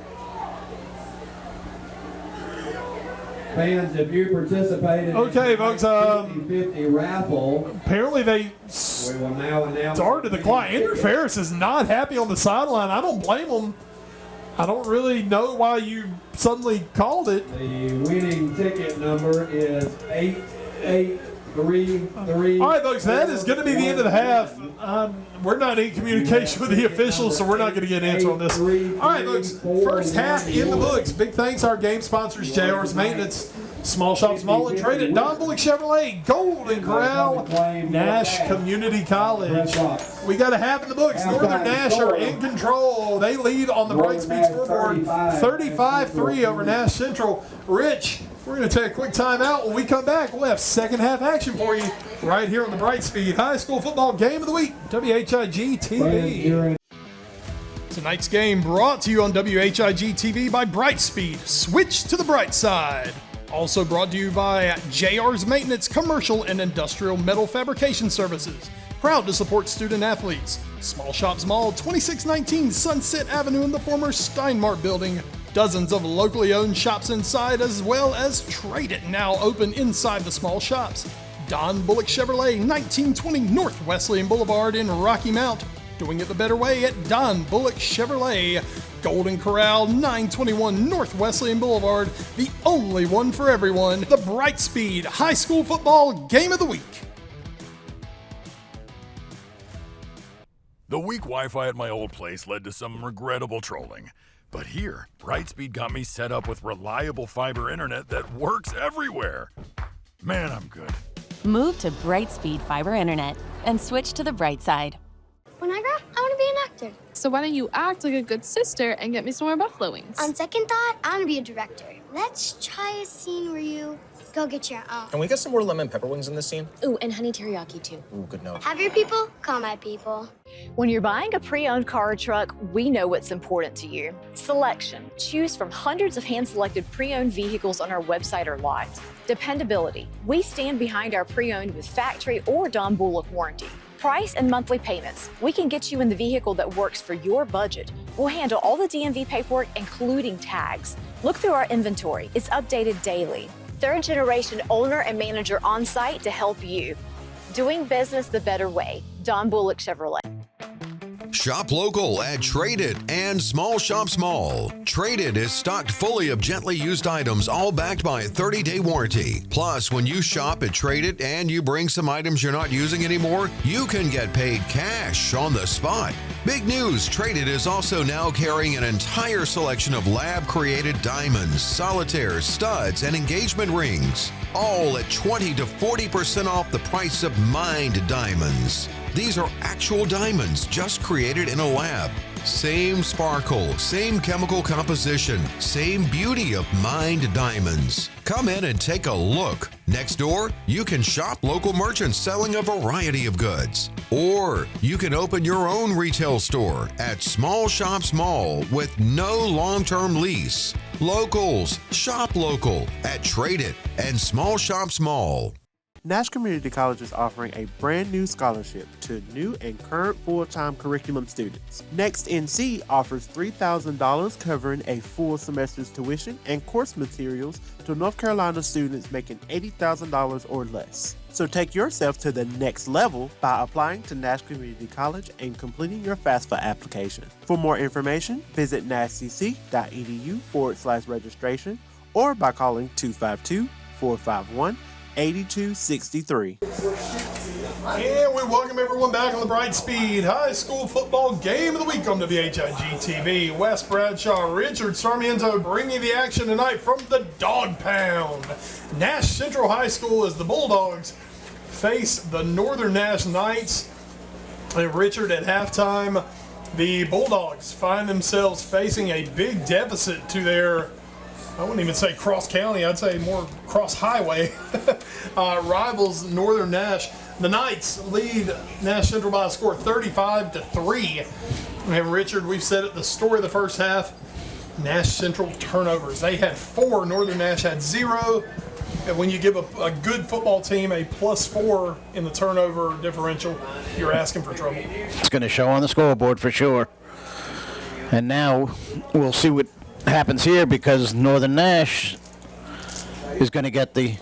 Fans, if you participated okay, in folks, the 50-50 raffle, apparently they started the clock. Andrew Ferris is not happy on the sideline. I don't blame him. I don't really know why you suddenly called it. The winning ticket number is 8833. All right, folks, that is going to be the end of the half. We're not in communication with the officials, so we're not going to get an answer on this. All right, folks, first half in the books. Big thanks to our game sponsors, JR's Maintenance, Small Shop Small and Trade at Don Bullock Chevrolet, Golden Corral, Nash Community College. We got a half in the books. Northern Nash are in control. They lead on the Bright Speed scoreboard 35-3 over Nash Central. Rich, we're going to take a quick time out. When we come back, we'll have second half action for you right here on the Bright Speed High School Football Game of the Week, WHIG TV. Tonight's game brought to you on WHIG TV by Bright Speed. Switch to the bright side. Also brought to you by JR's Maintenance, Commercial and Industrial Metal Fabrication Services. Proud to support student athletes. Small Shops Mall, 2619 Sunset Avenue in the former Steinmart building. Dozens of locally owned shops inside, as well as Trade It, now open inside the small shops. Don Bullock Chevrolet, 1920 North Wesleyan Boulevard in Rocky Mount. Doing it the better way at Don Bullock Chevrolet. Golden Corral, 921 North Wesleyan Boulevard, the only one for everyone, the Brightspeed High School Football Game of the Week. The weak Wi-Fi at my old place led to some regrettable trolling. But here, Brightspeed got me set up with reliable fiber internet that works everywhere. Man, I'm good. Move to Brightspeed Fiber Internet and switch to the bright side. When I grow up, I want to be an actor. So why don't you act like a good sister and get me some more buffalo wings? On second thought, I want to be a director. Let's try a scene where you go get your own. Can we get some more lemon pepper wings in this scene? Ooh, and honey teriyaki too. Ooh, good note. Have your people call my people. When you're buying a pre-owned car or truck, we know what's important to you. Selection. Choose from hundreds of hand-selected pre-owned vehicles on our website or lot. Dependability. We stand behind our pre-owned with factory or Don Bullock warranty. Price and monthly payments. We can get you in the vehicle that works for your budget. We'll handle all the DMV paperwork, including tags. Look through our inventory. It's updated daily. Third-generation owner and manager on site to help you. Doing business the better way. Don Bullock Chevrolet. Shop local at Trade It and Small Shop Small. Trade It is stocked fully of gently used items, all backed by a 30-day warranty. Plus, when you shop at Trade It and you bring some items you're not using anymore, you can get paid cash on the spot. Big news, Trade It is also now carrying an entire selection of lab-created diamonds, solitaires, studs, and engagement rings. All at 20 to 40% off the price of mined diamonds. These are actual diamonds just created in a lab. Same sparkle, same chemical composition, same beauty of mined diamonds. Come in and take a look. Next door, you can shop local merchants selling a variety of goods. Or you can open your own retail store at Small Shop Small with no long-term lease. Locals, shop local at Trade It and Small Shop Small. Nash Community College is offering a brand new scholarship to new and current full-time curriculum students. Next NC offers $3,000 covering a full semester's tuition and course materials to North Carolina students making $80,000 or less. So take yourself to the next level by applying to Nash Community College and completing your FAFSA application. For more information, visit nashcc.edu/registration or by calling 252-451-8263. And we welcome everyone back on the Brightspeed High School Football Game of the Week on WHIG TV. Wes Bradshaw, Richard Sarmiento bringing you the action tonight from the Dog Pound. Nash Central High School as the Bulldogs face the Northern Nash Knights. And Richard, at halftime, the Bulldogs find themselves facing a big deficit to their, I wouldn't even say cross-county, I'd say more cross-highway rivals Northern Nash. The Knights lead Nash Central by a score 35-3. And Richard, we've said it, the story of the first half, Nash Central turnovers. They had 4, Northern Nash had 0. And when you give a good football team a +4 in the turnover differential, you're asking for trouble. It's going to show on the scoreboard for sure. And now we'll see what happens here, because Northern Nash is going to get the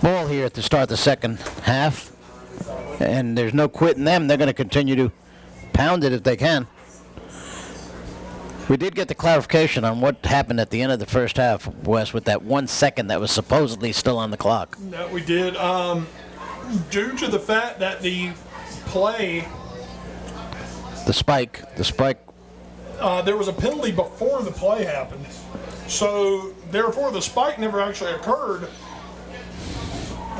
ball here at the start of the second half, and there's no quitting them. They're going to continue to pound it if they can. We did get the clarification on what happened at the end of the first half, Wes, with that 1 second that was supposedly still on the clock. That we did. Due to the fact that the play, The spike, there was a penalty before the play happened. So, therefore, the spike never actually occurred.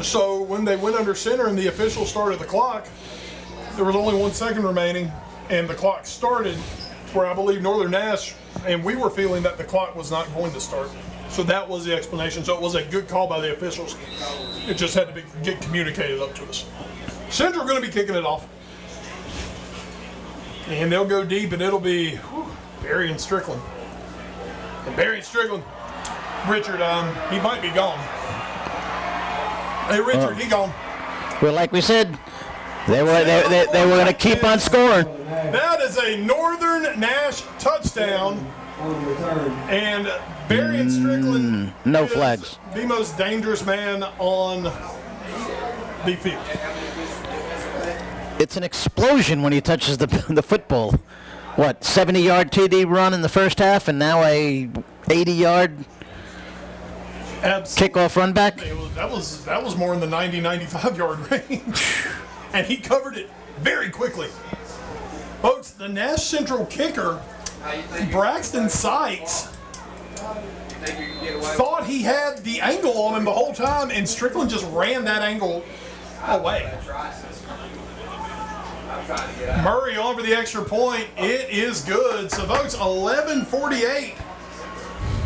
So, when they went under center and the official started the clock, there was only 1 second remaining, and the clock started where I believe Northern Nash, and we were feeling that the clock was not going to start. So that was the explanation. So it was a good call by the officials. It just had to get communicated up to us. Central going to be kicking it off. And they'll go deep, and it'll be Barry and Strickland. And Barry and Strickland, Richard, he might be gone. Hey, Richard, he gone. Well, like we said, they were going to keep on scoring. That is a Northern Nash touchdown. And Barry and Strickland no flags. The most dangerous man on the field. It's an explosion when he touches the football. what, 70-yard TD run in the first half, and now a 80-yard kickoff run back? That was more in the 90, 95-yard range. And he covered it very quickly. Folks, the Nash Central kicker, Braxton Sykes, thought he had the angle on him the whole time, and Strickland just ran that angle away. Murray over the extra point. It is good. So, folks, 11:48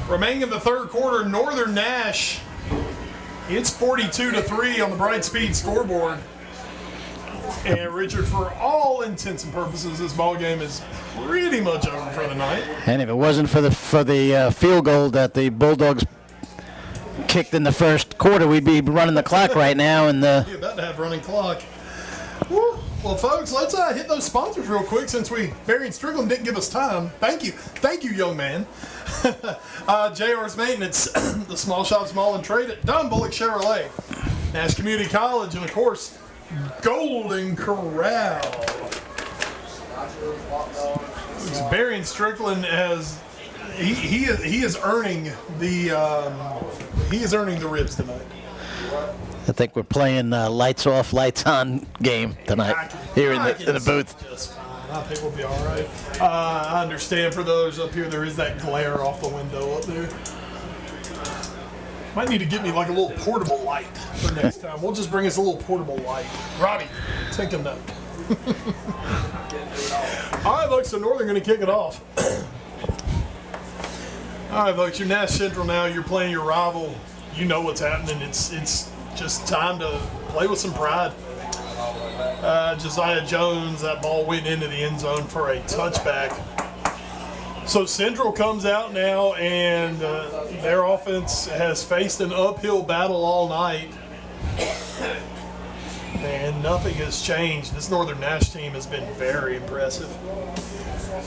remaining in the third quarter. Northern Nash, it's 42-3 on the Brightspeed scoreboard. And, Richard, for all intents and purposes, this ball game is pretty much over for the night. And if it wasn't for the field goal that the Bulldogs kicked in the first quarter, we'd be running the clock right now. And You're about to have running clock. Woo. Well, folks, let's hit those sponsors real quick since Barry and Strickland didn't give us time. Thank you, young man. JR's Maintenance, the Small Shop, Small and Trade at Don Bullock Chevrolet, Nash Community College, and of course, Golden Corral. Barry and Strickland he is earning the ribs tonight. I think we're playing lights off, lights on game tonight here in the booth. Just fine. I think we'll be all right. I understand for those up here, there is that glare off the window up there. Might need to get me like a little portable light for next time. We'll just bring us a little portable light. Robbie, take a note. All right, folks, so Northern going to kick it off. All right, folks, you're Nash Central now. You're playing your rival. You know what's happening. It's just time to play with some pride. Josiah Jones, that ball went into the end zone for a touchback. So Central comes out now, and their offense has faced an uphill battle all night. And nothing has changed. This Northern Nash team has been very impressive.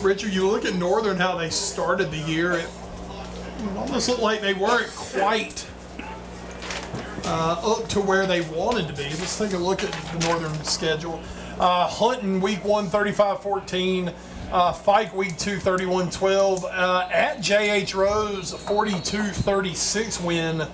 Richard, you look at Northern, how they started the year, it almost looked like they weren't quite up to where they wanted to be. Let's take a look at the Northern schedule. Hunting week 1, 35-14. Fike week 2, 31-12. At J.H. Rose, 42-36 win.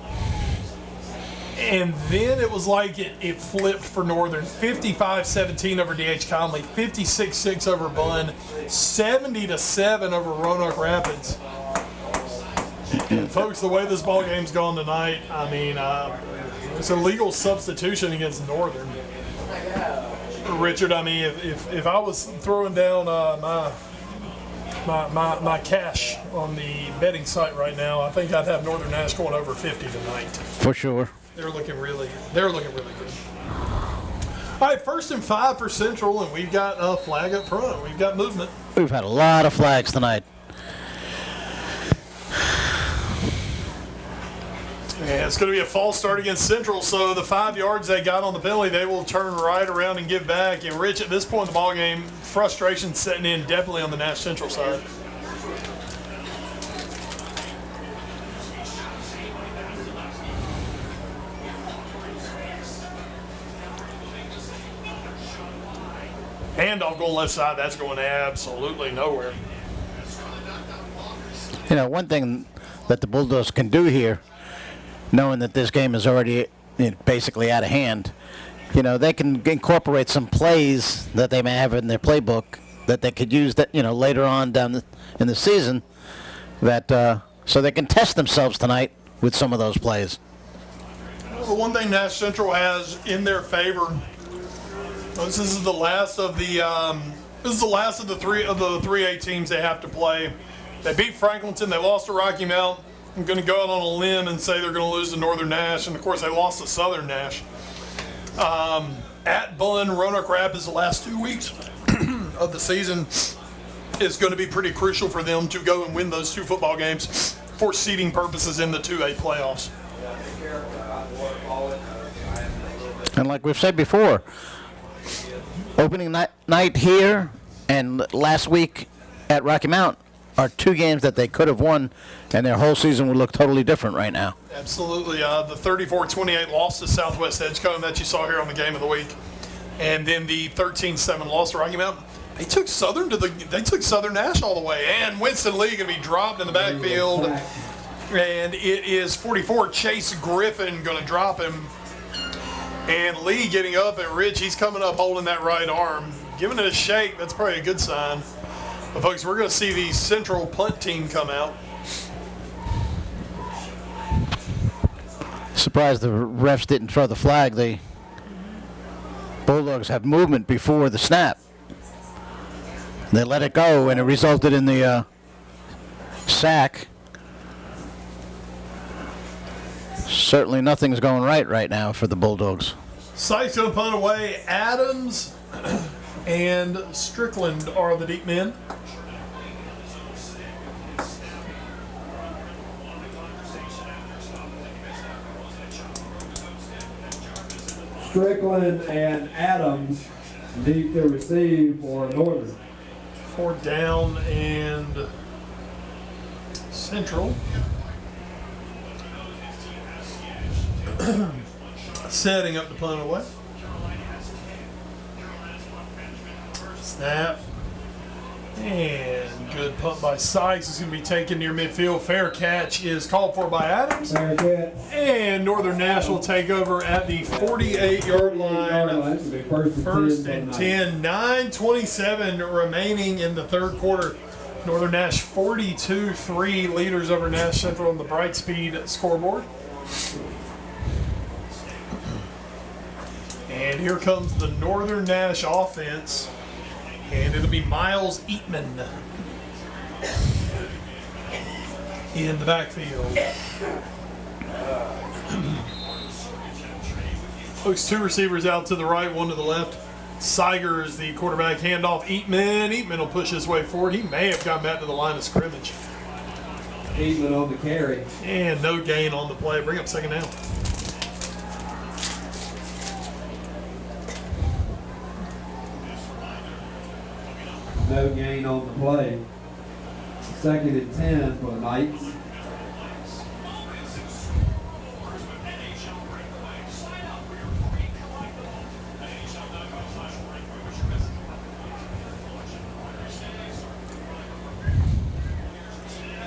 And then it was like it flipped for Northern. 55-17 over D.H. Conley, 56-6 over Bunn, 70-7 over Roanoke Rapids. And folks, the way this ball game's gone tonight, I mean, it's a legal substitution against Northern. Richard, I mean, if I was throwing down my cash on the betting site right now, I think I'd have Northern Nash going over 50 tonight. For sure. They're looking really good. All right, 1st and 5 for Central, and we've got a flag up front. We've got movement. We've had a lot of flags tonight. Yeah, it's going to be a false start against Central, so the 5 yards they got on the penalty, they will turn right around and give back. And Rich, at this point in the ball game, frustration setting in definitely on the Nash Central side. Handoff going left side, that's going absolutely nowhere. You know, one thing that the Bulldogs can do here, knowing that this game is already basically out of hand, you know, they can incorporate some plays that they may have in their playbook that they could use that, you know, later on down in the season, that so they can test themselves tonight with some of those plays. The one thing Nash Central has in their favor, this is the last of the 3A teams they have to play. They beat Franklinton. They lost to Rocky Mount. I'm going to go out on a limb and say they're going to lose to Northern Nash, and of course they lost to Southern Nash. At Bunn, Roanoke Rapids, the last 2 weeks of the season is going to be pretty crucial for them to go and win those 2 football games for seeding purposes in the 2A playoffs. And like we've said before, opening night here and last week at Rocky Mount are 2 games that they could have won, and their whole season would look totally different right now. Absolutely. The 34-28 loss to Southwest Edgecombe that you saw here on the Game of the Week, and then the 13-7 loss to Rocky Mount. They took Southern Nash all the way, and Winston Lee going to be dropped in the backfield, and it is 44 Chase Griffin going to drop him, and Lee getting up, and Rich, he's coming up holding that right arm, giving it a shake. That's probably a good sign. But folks, we're going to see the Central punt team come out. Surprised the refs didn't throw the flag. The Bulldogs have movement before the snap. They let it go, and it resulted in the sack. Certainly nothing's going right now for the Bulldogs. Sykes going to punt away. Adams and Strickland are the deep men. Strickland and Adams deep to receive for Northern. 4th down and Central. Setting up the punt away. Snap. And good punt by Sykes. Is going to be taken near midfield. Fair catch is called for by Adams. Fair catch. And Northern Nash will take over at the 48-yard line. First and 10. 9:27 remaining in the third quarter. Northern Nash 42-3 leaders over Nash Central on the Brightspeed scoreboard. And here comes the Northern Nash offense. And it'll be Miles Eatman in the backfield. Looks 2 receivers out to the right, 1 to the left. Siger is the quarterback. Handoff Eatman. Eatman will push his way forward. He may have gotten back to the line of scrimmage. Eatman on the carry. And no gain on the play. Bring up 2nd down. No gain on the play. 2nd and 10 for the Knights.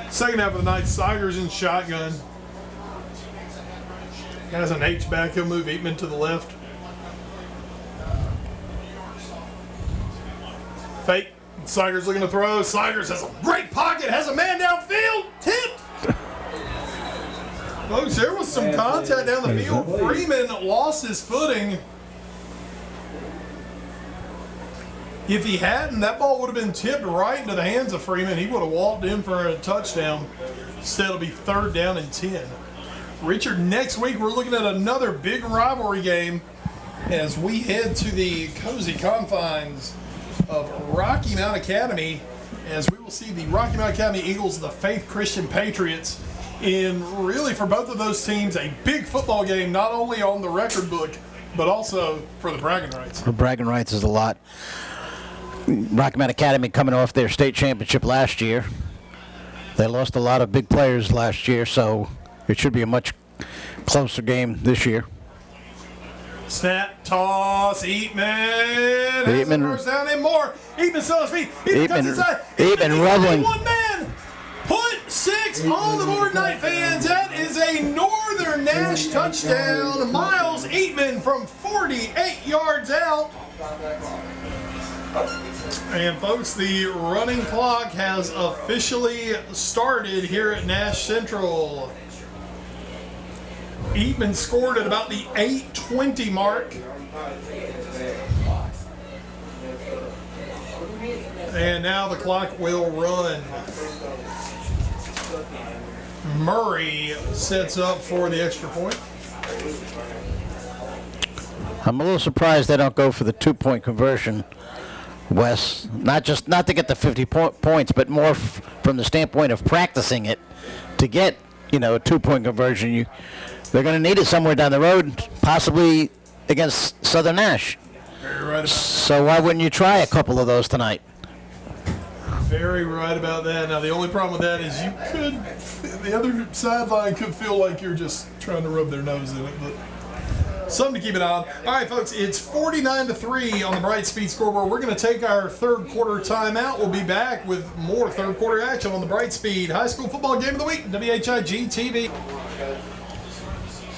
Second half of the night, Siger's in shotgun. Has an H back. He'll move Eatman to the left. Fake. Sigers looking to throw. Sigers has a great pocket. Has a man downfield. Tipped. Folks, there was some contact down the field. Freeman lost his footing. If he hadn't, that ball would have been tipped right into the hands of Freeman. He would have walked in for a touchdown. Instead, it'll be 3rd down and 10. Richard, next week we're looking at another big rivalry game as we head to the cozy confines of Rocky Mount Academy, as we will see the Rocky Mount Academy Eagles and the Faith Christian Patriots in, really for both of those teams, a big football game, not only on the record book, but also for the bragging rights. For bragging rights is a lot. Rocky Mount Academy coming off their state championship last year. They lost a lot of big players last year, so it should be a much closer game this year. Snap, toss, Eatman. Eatman. First down and more. Eatman still on his feet. Eatman cuts inside. Eatman rubbling. One man. Put 6 on the board, Night fans. That is a Northern Nash touchdown. Miles Eatman from 48 yards out. And folks, the running clock has officially started here at Nash Central. Eatman scored at about the 8:20 mark. And now the clock will run. Murray sets up for the extra point. I'm a little surprised they don't go for the 2-point conversion, Wes. Not to get the 50 points, but more from the standpoint of practicing it to get, a 2-point conversion. They're going to need it somewhere down the road, possibly against Southern Nash. Very right about so why wouldn't you try a couple of those tonight? Very right about that. Now, the only problem with that is the other sideline could feel like you're just trying to rub their nose in it. But Something to keep an eye on. All right, folks, it's 49-3 on the Bright Speed scoreboard. We're going to take our third quarter timeout. We'll be back with more third quarter action on the Bright Speed High School Football Game of the Week, WHIG TV.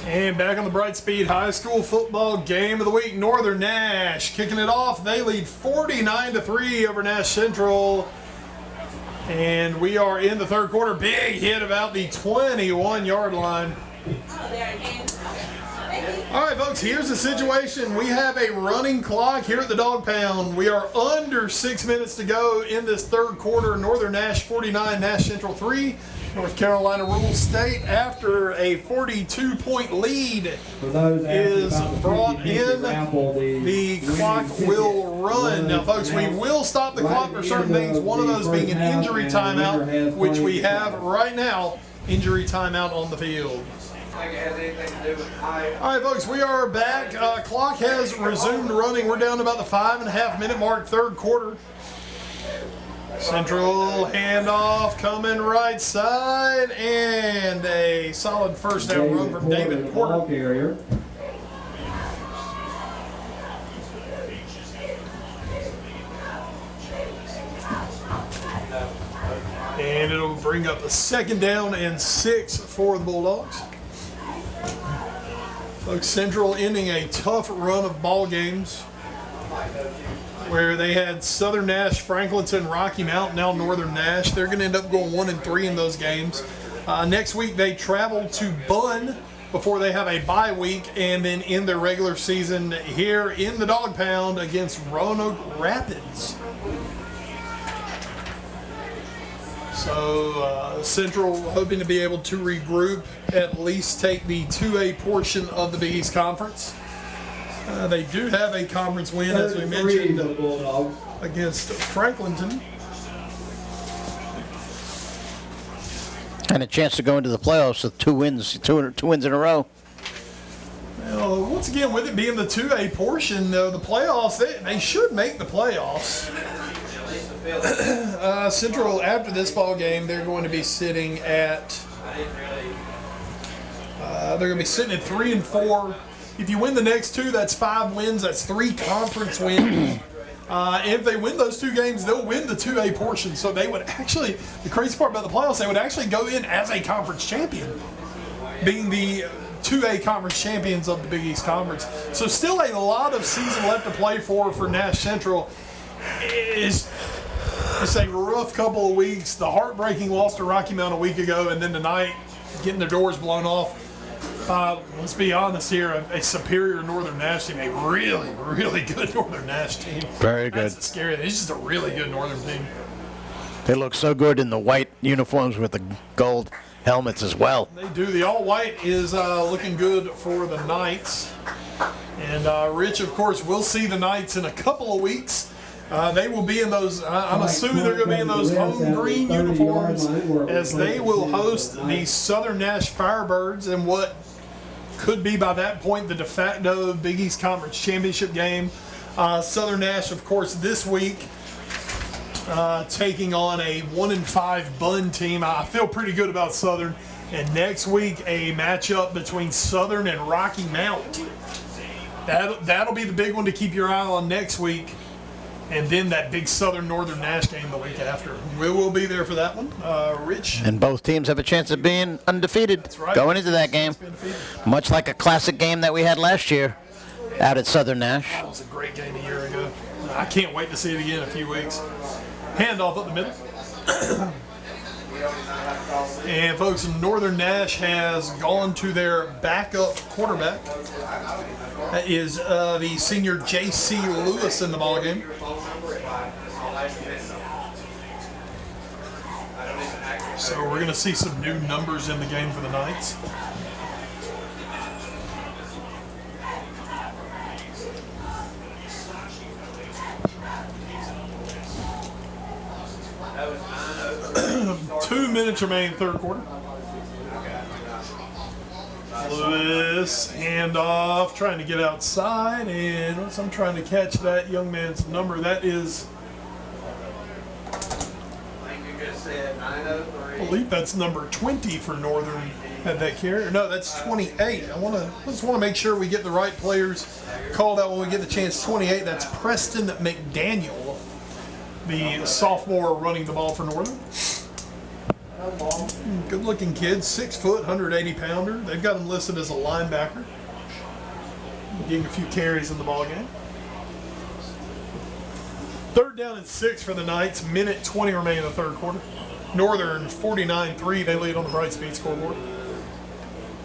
And back on the Bright Speed High School Football Game of the Week, Northern Nash kicking it off. They lead 49-3 over Nash Central. And we are in the third quarter. Big hit about the 21-yard line. All right, folks, here's the situation. We have a running clock here at the Dog Pound. We are under 6 minutes to go in this third quarter. Northern Nash 49, Nash Central 3. North Carolina Rural State, after a 42-point lead, is brought in. The clock will run. Now, folks, we will stop the clock for certain things, one of those being an injury timeout, which we have right now, injury timeout on the field. All right, folks, we are back. Clock has resumed running. We're down to about the 5.5 minute mark, third quarter. Central handoff coming right side, and a solid first down run from David Porter. And it'll bring up a 2nd down and 6 for the Bulldogs. Folks, Central ending a tough run of ball games where they had Southern Nash, Franklinton, Rocky Mount, now Northern Nash. They're going to end up going 1-3 in those games. Next week they travel to Bunn before they have a bye week, and then end their regular season here in the Dog Pound against Roanoke Rapids. So Central hoping to be able to regroup, at least take the 2A portion of the Big East Conference. They do have a conference win, as we mentioned, against Franklinton. And a chance to go into the playoffs with two wins in a row. Well, once again, with it being the 2A portion, the playoffs, they should make the playoffs. Central, after this ball game, they're going to be sitting at 3-4. If you win the next 2, that's 5 wins. That's 3 conference wins. If they win those 2 games, they'll win the 2A portion. So they would actually, the crazy part about the playoffs, they would actually go in as a conference champion, being the 2A conference champions of the Big East Conference. So still a lot of season left to play for Nash Central. It's a rough couple of weeks. The heartbreaking loss to Rocky Mount a week ago, and then tonight getting their doors blown off. Let's be honest here, a superior Northern Nash team, a really, really good Northern Nash team. Very good. That's scary. It's just a really good Northern team. They look so good in the white uniforms with the gold helmets as well. They do. The all-white is looking good for the Knights. And Rich, of course, will see the Knights in a couple of weeks. They will be in those, I'm assuming they're going to be in those home green uniforms, as they will host the Southern Nash Firebirds in what could be by that point the de facto Big East Conference Championship game. Southern Nash, of course, this week taking on a 1-5 Bunn team. I feel pretty good about Southern. And next week, a matchup between Southern and Rocky Mount. That'll be the big one to keep your eye on next week. And then that big Southern Northern Nash game the week after. We will be there for that one. Rich. And both teams have a chance of being undefeated going into that game. Much like a classic game that we had last year out at Southern Nash. That was a great game a year ago. I can't wait to see it again in a few weeks. Handoff up the middle. And folks, Northern Nash has gone to their backup quarterback. That is the senior J.C. Lewis in the ballgame. So we're going to see some new numbers in the game for the Knights. Two minutes remaining third quarter. Lewis, handoff, trying to get outside, and once I'm trying to catch that young man's number, that is, I believe that's number 20 for Northern. had that carry. No, that's 28. I just want to make sure we get the right players called out when we get the chance. 28. That's Preston McDaniel, the sophomore running the ball for Northern. Good-looking kid, 6 foot, 180 pounder. They've got him listed as a linebacker. Getting a few carries in the ball game. 3rd down and 6 for the Knights. Minute 20 remaining in the third quarter. Northern 49-3. They lead on the Brightspeed scoreboard.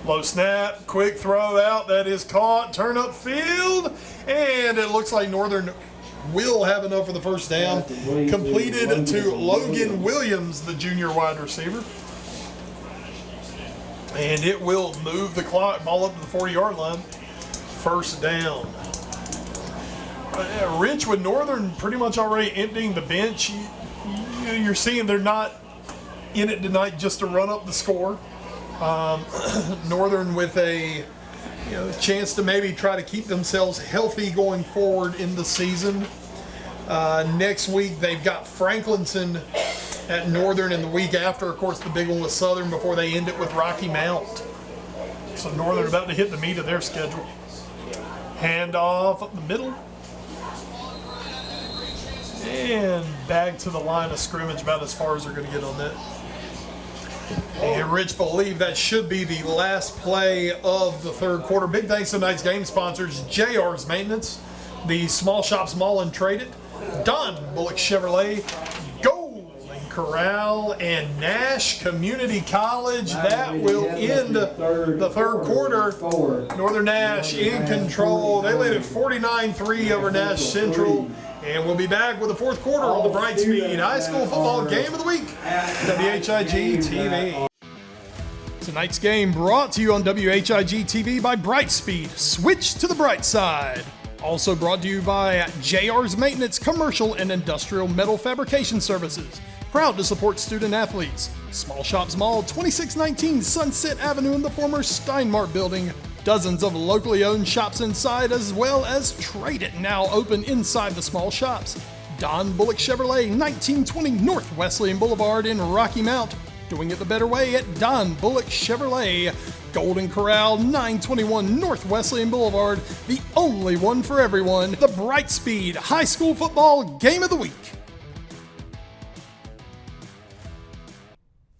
Low snap, quick throw out. That is caught. Turn up field, and it looks like Northern will have enough for the first down. Completed to Logan Williams, the junior wide receiver. And it will move the clock, ball up to the 40-yard line. First down. Rich with Northern pretty much already emptying the bench. You're seeing they're not in it tonight just to run up the score. Northern with a chance to maybe try to keep themselves healthy going forward in the season. Next week they've got Franklinson at Northern, and the week after, of course, the big one with Southern before they end it with Rocky Mount. So Northern about to hit the meat of their schedule. Handoff up the middle. And back to the line of scrimmage, about as far as they're going to get on that. And Rich believe that should be the last play of the third quarter. Big thanks to tonight's game sponsors: JR's Maintenance, the Small Shops Mall and Traded, Don Bullock Chevrolet, Golden Corral, and Nash Community College. That will end the third quarter. Northern Nash in control. They lead at 49-3 over Nash Central. And we'll be back with the fourth quarter on the Brightspeed High School Football Game of the Week, WHIG TV. Tonight's game brought to you on WHIG TV by Brightspeed. Switch to the bright side. Also brought to you by JR's Maintenance, Commercial and Industrial Metal Fabrication Services. Proud to support student athletes. Small Shops Mall, 2619 Sunset Avenue in the former Steinmart building. Dozens of locally owned shops inside, as well as Trade It, now open inside the small shops. Don Bullock Chevrolet, 1920 North Wesleyan Boulevard in Rocky Mount. Doing it the better way at Don Bullock Chevrolet. Golden Corral, 921 North Wesleyan Boulevard. The only one for everyone. The Brightspeed High School Football Game of the Week.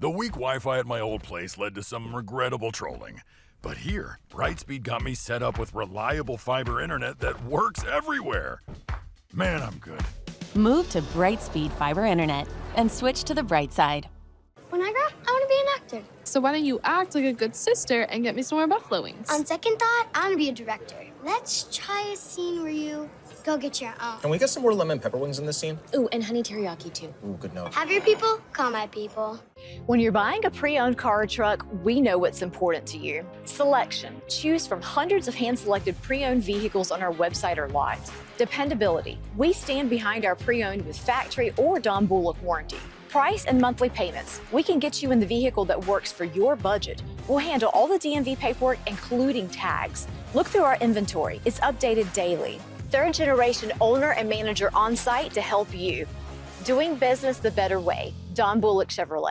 The weak Wi-Fi at my old place led to some regrettable trolling. But here, Brightspeed got me set up with reliable fiber internet that works everywhere. Man, I'm good. Move to Brightspeed Fiber Internet and switch to the bright side. When I grow up, I want to be an actor. So why don't you act like a good sister and get me some more buffalo wings? On second thought, I want to be a director. Let's try a scene where you go get your own. Can we get some more lemon pepper wings in this scene? Ooh, and honey teriyaki too. Ooh, good note. Have your people call my people. When you're buying a pre-owned car or truck, we know what's important to you. Selection. Choose from hundreds of hand-selected pre-owned vehicles on our website or lot. Dependability. We stand behind our pre-owned with factory or Don Bullock warranty. Price and monthly payments. We can get you in the vehicle that works for your budget. We'll handle all the DMV paperwork, including tags. Look through our inventory. It's updated daily. Third-generation owner and manager on site to help you. Doing business the better way. Don Bullock Chevrolet.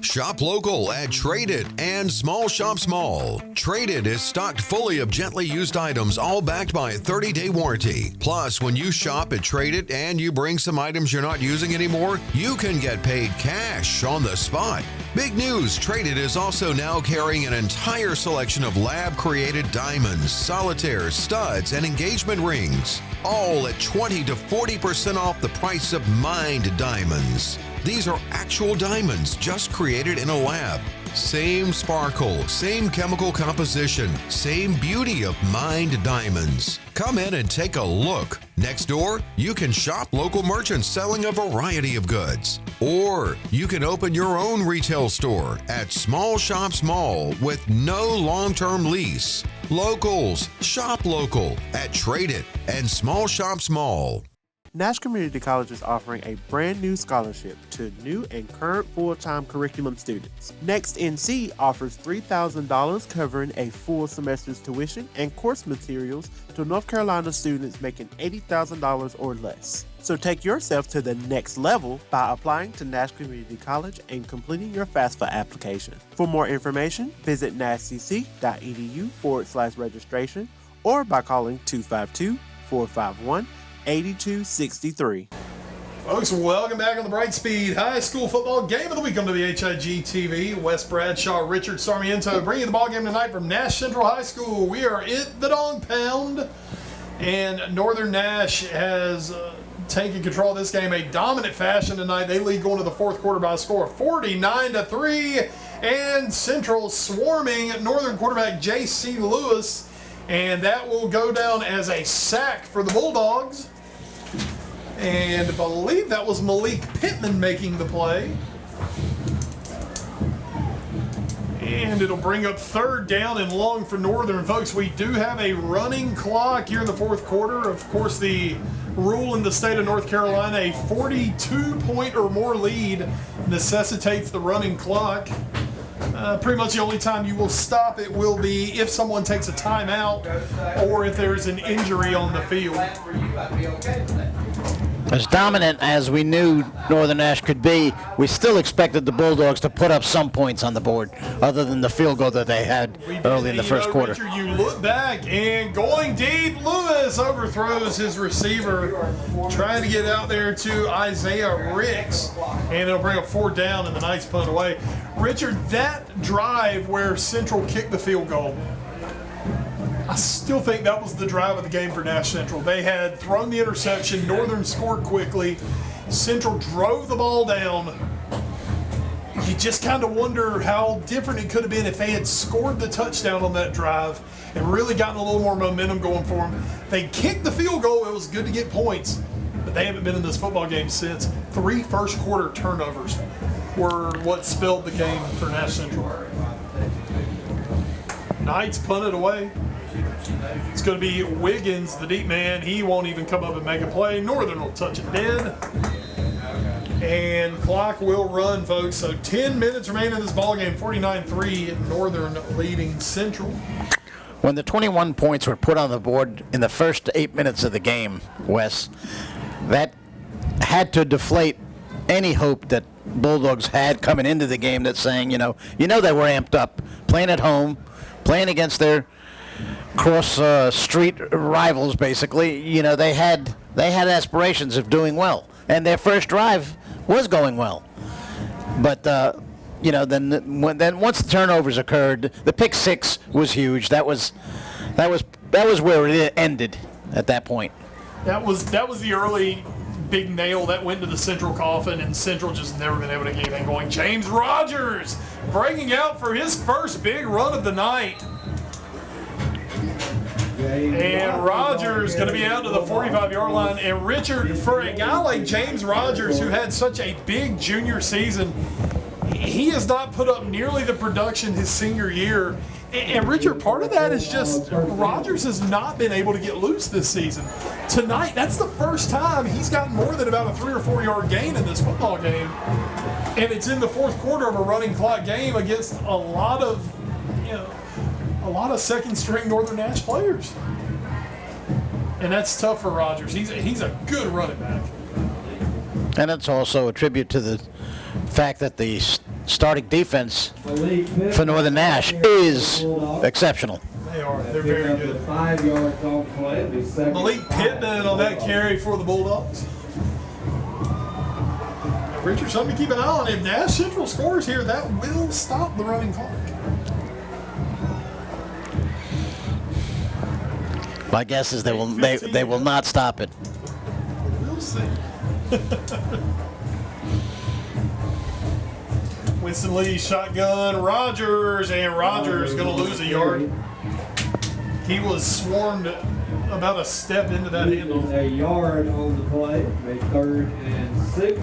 Shop local at Trade It and Small Shops Mall. Trade It is stocked fully of gently used items, all backed by a 30-day warranty. Plus, when you shop at Trade It and you bring some items you're not using anymore, you can get paid cash on the spot. Big news, Trade It is also now carrying an entire selection of lab-created diamonds, solitaires, studs, and engagement rings. All at 20 to 40% off the price of mined diamonds. These are actual diamonds just created in a lab. Same sparkle, same chemical composition, same beauty of mined diamonds. Come in and take a look. Next door, you can shop local merchants selling a variety of goods. Or you can open your own retail store at Small Shops Mall with no long-term lease. Locals, shop local at Trade It and Small Shops Mall. Nash Community College is offering a brand new scholarship to new and current full-time curriculum students. Next NC offers $3,000 covering a full semester's tuition and course materials to North Carolina students making $80,000 or less. So take yourself to the next level by applying to Nash Community College and completing your FAFSA application. For more information, visit nashcc.edu/registration or by calling 252-451-8263. Folks, welcome back on the Brightspeed High School Football Game of the Week on WHIG TV. Wes Bradshaw, Richard Sarmiento bringing the ball game tonight from Nash Central High School. We are at the Dog Pound, and Northern Nash has taken control of this game a dominant fashion tonight. They lead going to the fourth quarter by a score of 49-3, and Central swarming Northern quarterback J.C. Lewis, and that will go down as a sack for the Bulldogs. And I believe that was Malik Pittman making the play. And it'll bring up third down and long for Northern. Folks, we do have a running clock here in the fourth quarter. Of course, the rule in the state of North Carolina, a 42-point or more lead necessitates the running clock. Pretty much the only time you will stop it will be if someone takes a timeout or if there's an injury on the field. As dominant as we knew Northern Nash could be, we still expected the Bulldogs to put up some points on the board, other than the field goal that they had early in the first quarter. Richard, you look back, and going deep, Lewis overthrows his receiver, trying to get out there to Isaiah Ricks, and it'll bring up fourth down, and the Knights punt away. Richard, that drive where Central kicked the field goal, I still think that was the drive of the game for Nash Central. They had thrown the interception. Northern scored quickly. Central drove the ball down. You just kind of wonder how different it could have been if they had scored the touchdown on that drive and really gotten a little more momentum going for them. They kicked the field goal. It was good to get points, but they haven't been in this football game since. 3 first-quarter turnovers were what spilled the game for Nash Central. Knights punted away. It's going to be Wiggins, the deep man. He won't even come up and make a play. Northern will touch it dead. And clock will run, folks. So 10 minutes remain in this ballgame. 49-3, Northern leading Central. When the 21 points were put on the board in the first 8 minutes of the game, Wes, that had to deflate any hope that Bulldogs had coming into the game, that's saying, they were amped up, playing at home, playing against their cross-street rivals, basically. They had aspirations of doing well, and their first drive was going well. But then once the turnovers occurred, the pick six was huge. That was where it ended at that point. That was the early big nail that went to the Central coffin, and Central just never been able to get anything going. James Rogers breaking out for his first big run of the night. And Rogers going to be out to the 45-yard line. And Richard, for a guy like James Rogers, who had such a big junior season, he has not put up nearly the production his senior year. And Richard, part of that is just Rogers has not been able to get loose this season. Tonight, that's the first time he's gotten more than about a 3 or 4 yard gain in this football game. And it's in the fourth quarter of a running clock game against a lot of second string Northern Nash players. And that's tough for Rogers. He's a good running back. And it's also a tribute to the fact that the starting defense for Northern Nash is exceptional. They are. They're very good. 5 yards on play. Malik Pittman on that carry for the Bulldogs. Richard, something to keep an eye on. If Nash Central scores here, that will stop the running clock. My guess is they will not stop it. We'll see. Winston Lee shotgun Rogers, and Rogers going to lose a yard. He was swarmed about a step into that handle. A yard on the play, a 3rd and 6.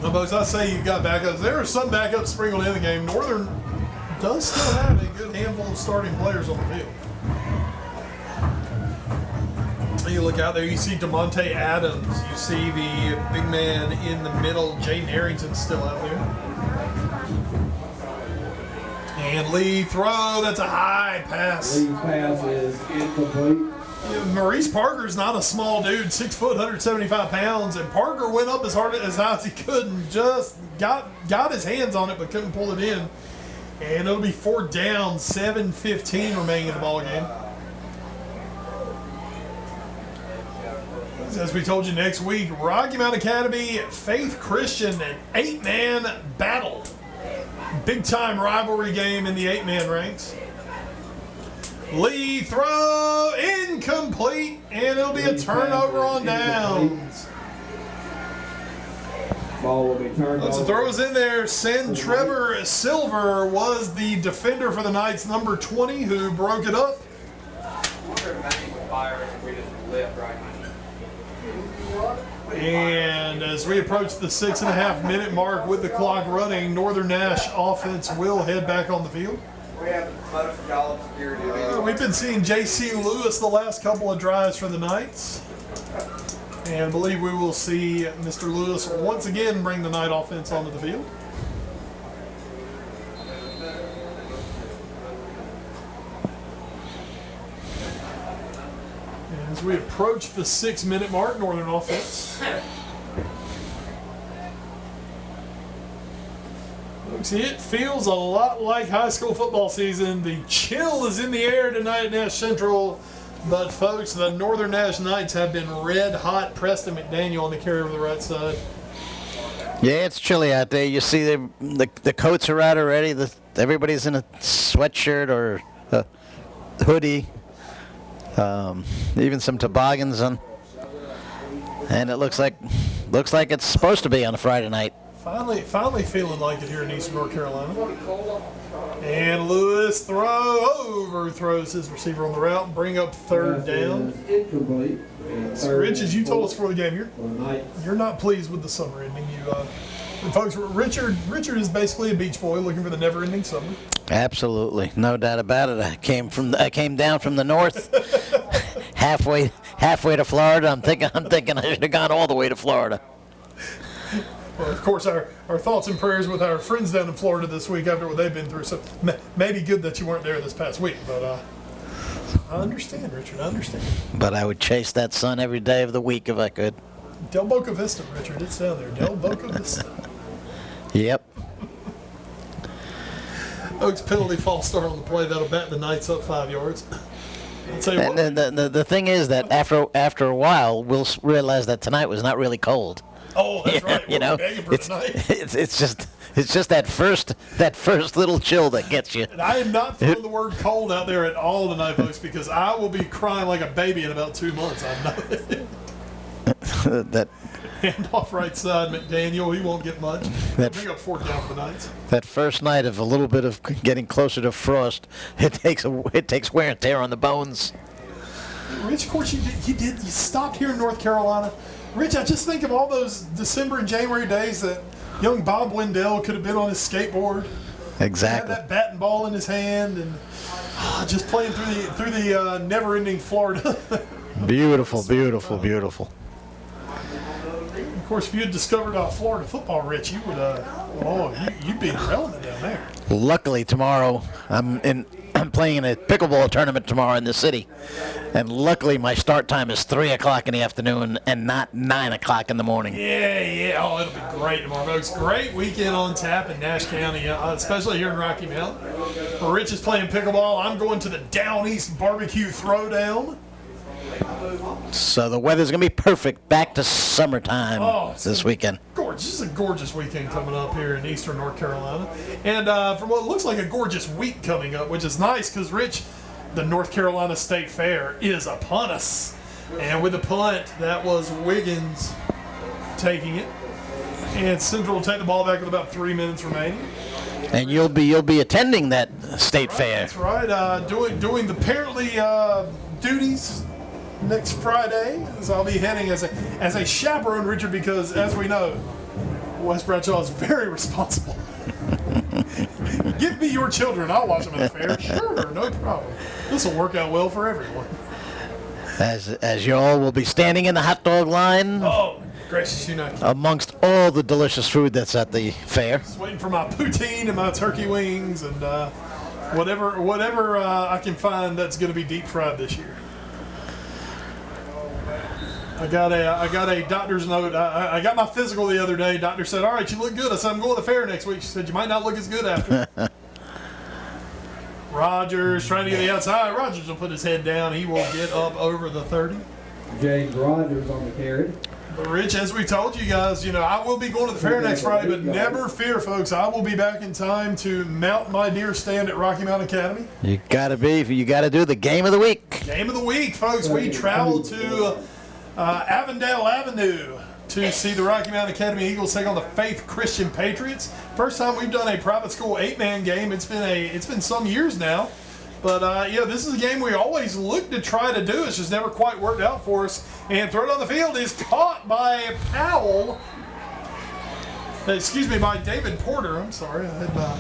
Folks, I say you've got backups. There are some backups sprinkled in the game. Northern does still have a good handful of starting players on the field. You look out there, you see DeMonte Adams. You see the big man in the middle. Jaden Arrington's still out there. And Lee throw. That's a high pass. Lee's pass is incomplete. Maurice Parker's not a small dude, 6 foot, 175 pounds, and Parker went up as hard as high as he could and just got his hands on it but couldn't pull it in. And it'll be 4th down, 7:15 remaining in the ball game. As we told you, next week, Rocky Mount Academy, Faith Christian, an 8-man battle. Big time rivalry game in the 8-man ranks. Lee throw incomplete, and it'll be a turnover on downs. Ball will be turned Lots of throws in there. Trevor Silver was the defender for the Knights, number 20, who broke it up. And as we approach the 6.5-minute mark with the clock running, Northern Nash offense will head back on the field. We have the most job security. We've been seeing J.C. Lewis the last couple of drives for the Knights. And I believe we will see Mr. Lewis once again bring the Knight offense onto the field. And as we approach the 6-minute mark, Northern offense. It feels a lot like high school football season. The chill is in the air tonight at Nash Central. But, folks, the Northern Nash Knights have been red hot. Preston McDaniel on the carry over the right side. Yeah, it's chilly out there. You see the coats are out already. Everybody's in a sweatshirt or a hoodie. Even some toboggans on. And it looks like it's supposed to be on a Friday night. Finally feeling like it here in Eastern North Carolina. And Lewis overthrows his receiver on the route and bring up 3rd down. Incomplete. So, Rich, as you told us before the game, you're not pleased with the summer ending. Folks, Richard is basically a beach boy looking for the never-ending summer. Absolutely, no doubt about it. I came down from the north, halfway to Florida. I'm thinking I should have gone all the way to Florida. Well, of course, our thoughts and prayers with our friends down in Florida this week after what they've been through. So maybe good that you weren't there this past week, but I understand, Richard. I understand. But I would chase that sun every day of the week if I could. Del Boca Vista, Richard. It's down there. Del Boca Vista. Yep. Oaks penalty false start on the play. That'll bat the Knights up 5 yards. I'll tell you what. The thing is that after a while, we'll realize that tonight was not really cold. Oh, that's right. You know, it's just that first little chill that gets you. And I am not throwing the word cold out there at all tonight, folks, because I will be crying like a baby in about 2 months. I know it. That hand off right side, McDaniel. He won't get much. Bring up 4th down for the Knights. That first night of a little bit of getting closer to frost, it takes wear and tear on the bones. Rich, of course, you stopped here in North Carolina. Rich, I just think of all those December and January days that young Bob Wendell could have been on his skateboard. Exactly. Had that bat and ball in his hand and just playing through the never-ending Florida. Beautiful, beautiful, beautiful. Of course, if you had discovered Florida football, Rich, you would you'd be irrelevant down there. Luckily, tomorrow I'm playing in a pickleball tournament tomorrow in the city, and luckily my start time is 3 o'clock in the afternoon and not 9 o'clock in the morning. Yeah. Oh, it'll be great tomorrow, folks. Great weekend on tap in Nash County, especially here in Rocky Mount. Rich is playing pickleball. I'm going to the Down East Barbecue Throwdown. So the weather's going to be perfect. Back to summertime this weekend. Gorgeous. It's a gorgeous weekend coming up here in Eastern North Carolina. And from what looks like a gorgeous week coming up, which is nice because, Rich, the North Carolina State Fair is upon us. And with the punt, that was Wiggins taking it. And Central will take the ball back with about 3 minutes remaining. And you'll be attending that state fair. That's right. Doing the apparently duties next Friday, so I'll be heading as a chaperone, Richard, because as we know, West Bradshaw is very responsible. Give me your children, I'll watch them at the fair. Sure, no problem. This will work out well for everyone. As you all will be standing in the hot dog line. Oh, gracious, you know. Amongst all the delicious food that's at the fair. Just waiting for my poutine and my turkey wings and whatever I can find that's going to be deep fried this year. I got a doctor's note. I got my physical the other day. Doctor said, "All right, you look good." I said, "I'm going to the fair next week." She said, "You might not look as good after." Rogers trying to get the outside. Rogers will put his head down. He will get up over the 30. James Rogers on the carry. But Rich, as we told you guys, I will be going to the fair next Friday, but never fear, folks. I will be back in time to mount my deer stand at Rocky Mountain Academy. You got to do the game of the week. Game of the week, folks. We travel to Avondale Avenue to see the Rocky Mountain Academy Eagles take on the Faith Christian Patriots. First time we've done a private school 8-man game. It's been some years now. But, this is a game we always look to try to do. It's just never quite worked out for us. And thrown on the field is caught by Powell. By David Porter. I'm sorry. I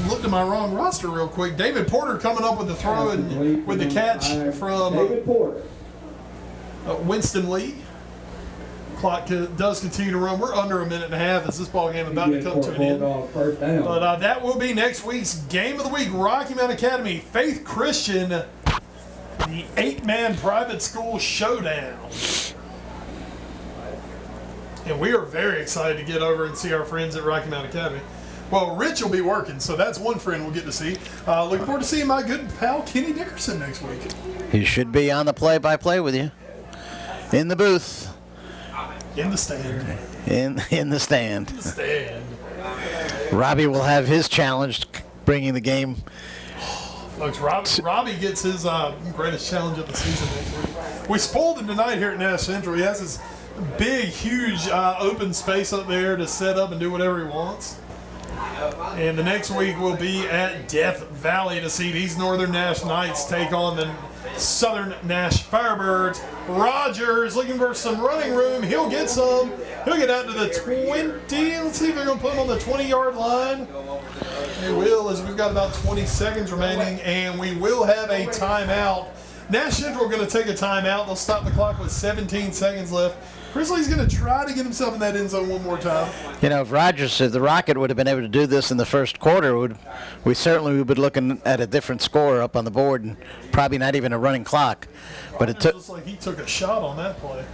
looked at my wrong roster real quick. David Porter coming up with the throw and with the catch from David Porter. Winston Lee. Clock does continue to run. We're under a minute and a half as this ball game about to come to an end. But that will be next week's game of the week. Rocky Mountain Academy, Faith Christian, the 8-man private school showdown. And we are very excited to get over and see our friends at Rocky Mountain Academy. Well, Rich will be working, so that's one friend we'll get to see. Looking forward to seeing my good pal Kenny Dickerson next week. He should be on the play-by-play with you. In the booth. In the stand. In the stand. In the stand. Robbie will have his challenge bringing the game. Folks, Robbie gets his greatest challenge of the season next week. We spoiled him tonight here at Nash Central. He has this big, huge open space up there to set up and do whatever he wants. And the next week we'll be at Death Valley to see these Northern Nash Knights take on the Southern Nash Firebirds. Rogers looking for some running room. He'll get some. He'll get out to the 20. Let's see if they're going to put him on the 20-yard line. They will, as we've got about 20 seconds remaining, and we will have a timeout. Nash Central going to take a timeout. They'll stop the clock with 17 seconds left. Grizzly's going to try to get himself in that end zone one more time. If the Rocket would have been able to do this in the first quarter, we certainly would be looking at a different score up on the board and probably not even a running clock. But it looks like he took a shot on that play.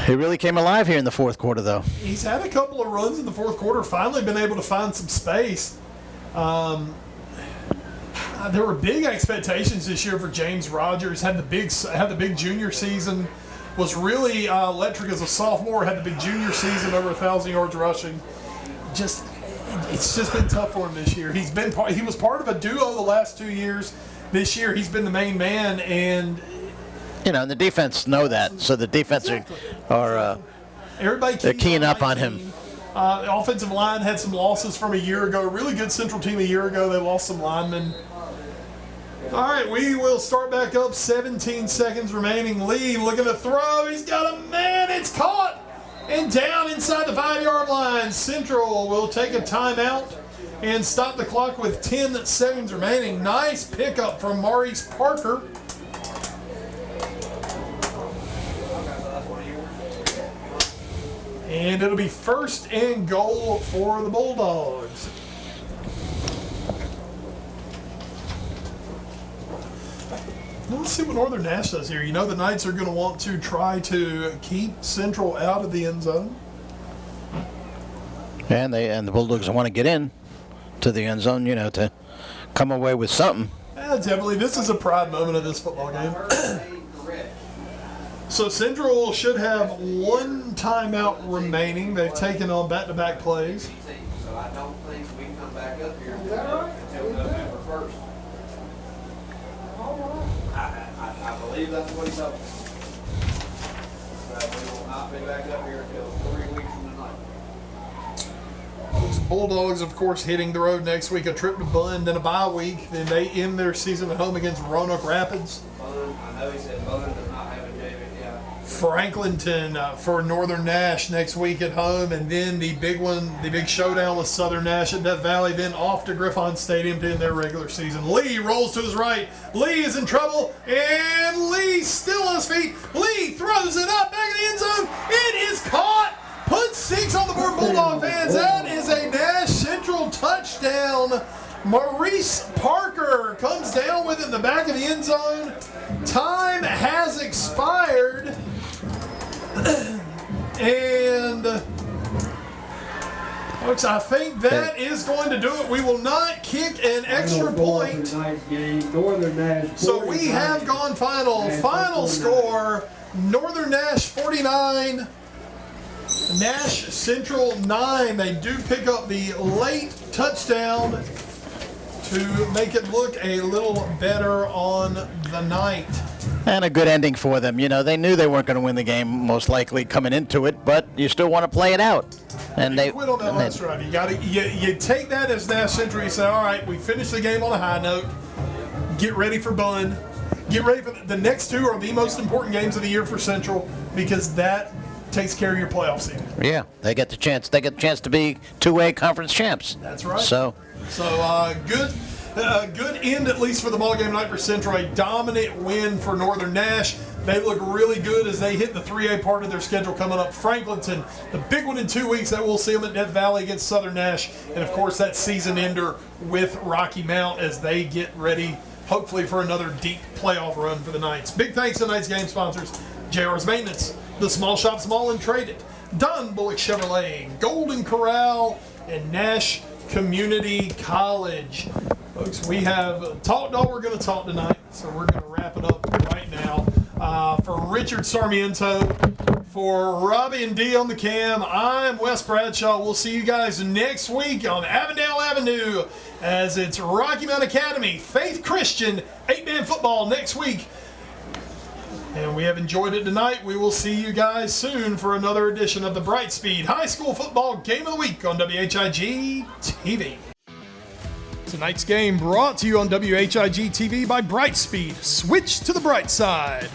He really came alive here in the fourth quarter, though. He's had a couple of runs in the fourth quarter, finally been able to find some space. There were big expectations this year for James Rogers. Had the big junior season. Was really electric as a sophomore. Had the big junior season, over 1,000 yards rushing. It's just been tough for him this year. He was part of a duo the last 2 years. This year he's been the main man, and and the defense know that, so the defense are they're keying up on him. The offensive line had some losses from a year ago. Really good Central team a year ago. They lost some linemen. All right, we will start back up. 17 seconds remaining. Lee looking to throw. He's got a man. It's caught and down inside the 5-yard line. Central will take a timeout and stop the clock with 10 seconds remaining. Nice pickup from Maurice Parker. And it'll be 1st and goal for the Bulldogs. Let's see what Northern Nash does here. The Knights are going to want to try to keep Central out of the end zone. And the Bulldogs want to get in to the end zone, to come away with something. Definitely. This is a pride moment of this football game. So Central should have one timeout remaining. They've taken on back-to-back plays. So I don't think we can come back up here until November 1st. I believe that's what he told me. So we will not be back up here until 3 weeks from tonight. Those Bulldogs, of course, hitting the road next week. A trip to Bund and a bye week. Then they end their season at home against Roanoke Rapids. Bund, I know he said Bund does not have a JV. Yeah. Franklinton for Northern Nash next week at home, and then the big one, the big showdown with Southern Nash at Death Valley, then off to Griffon Stadium to end their regular season. Lee rolls to his right. Lee is in trouble, and Lee still on his feet. Lee throws it up back in the end zone. It is caught. Put 6 on the board, Bulldog fans. That is a Nash Central touchdown. Maurice Parker comes down with it in the back of the end zone. Time has expired. And folks, I think that is going to do it. We will not kick an extra point. So we have gone final. Final score, Northern Nash 49, Nash Central 9. They do pick up the late touchdown to make it look a little better on the night. And a good ending for them. You know, they knew they weren't going to win the game most likely coming into it, but you still want to play it out. And they quit on that last drive. You got to you take that as Nash Central. You say, all right, we finished the game on a high note. Get ready for Bun. Get ready for the next 2 are the most important games of the year for Central, because that takes care of your playoff season. Yeah, they get the chance. They get the chance to be 2A conference champs. That's right. So good end, at least for the ball game night for Central. A dominant win for Northern Nash. They look really good as they hit the 3A part of their schedule coming up. Franklinton, the big one in 2 weeks, that we'll see them at Death Valley against Southern Nash. And, of course, that season ender with Rocky Mount as they get ready, hopefully, for another deep playoff run for the Knights. Big thanks to tonight's game sponsors, JR's Maintenance, The Small Shop Small and Traded, Don Bullock Chevrolet, Golden Corral, and Nash Community College. Folks, we have talked all we're going to talk tonight, so we're going to wrap it up right now. For Richard Sarmiento, for Robbie and D on the cam, I'm Wes Bradshaw. We'll see you guys next week on Avondale Avenue as it's Rocky Mount Academy Faith Christian 8-man football next week. And we have enjoyed it tonight. We will see you guys soon for another edition of the Brightspeed High School Football Game of the Week on WHIG TV. Tonight's game brought to you on WHIG TV by Brightspeed. Switch to the bright side.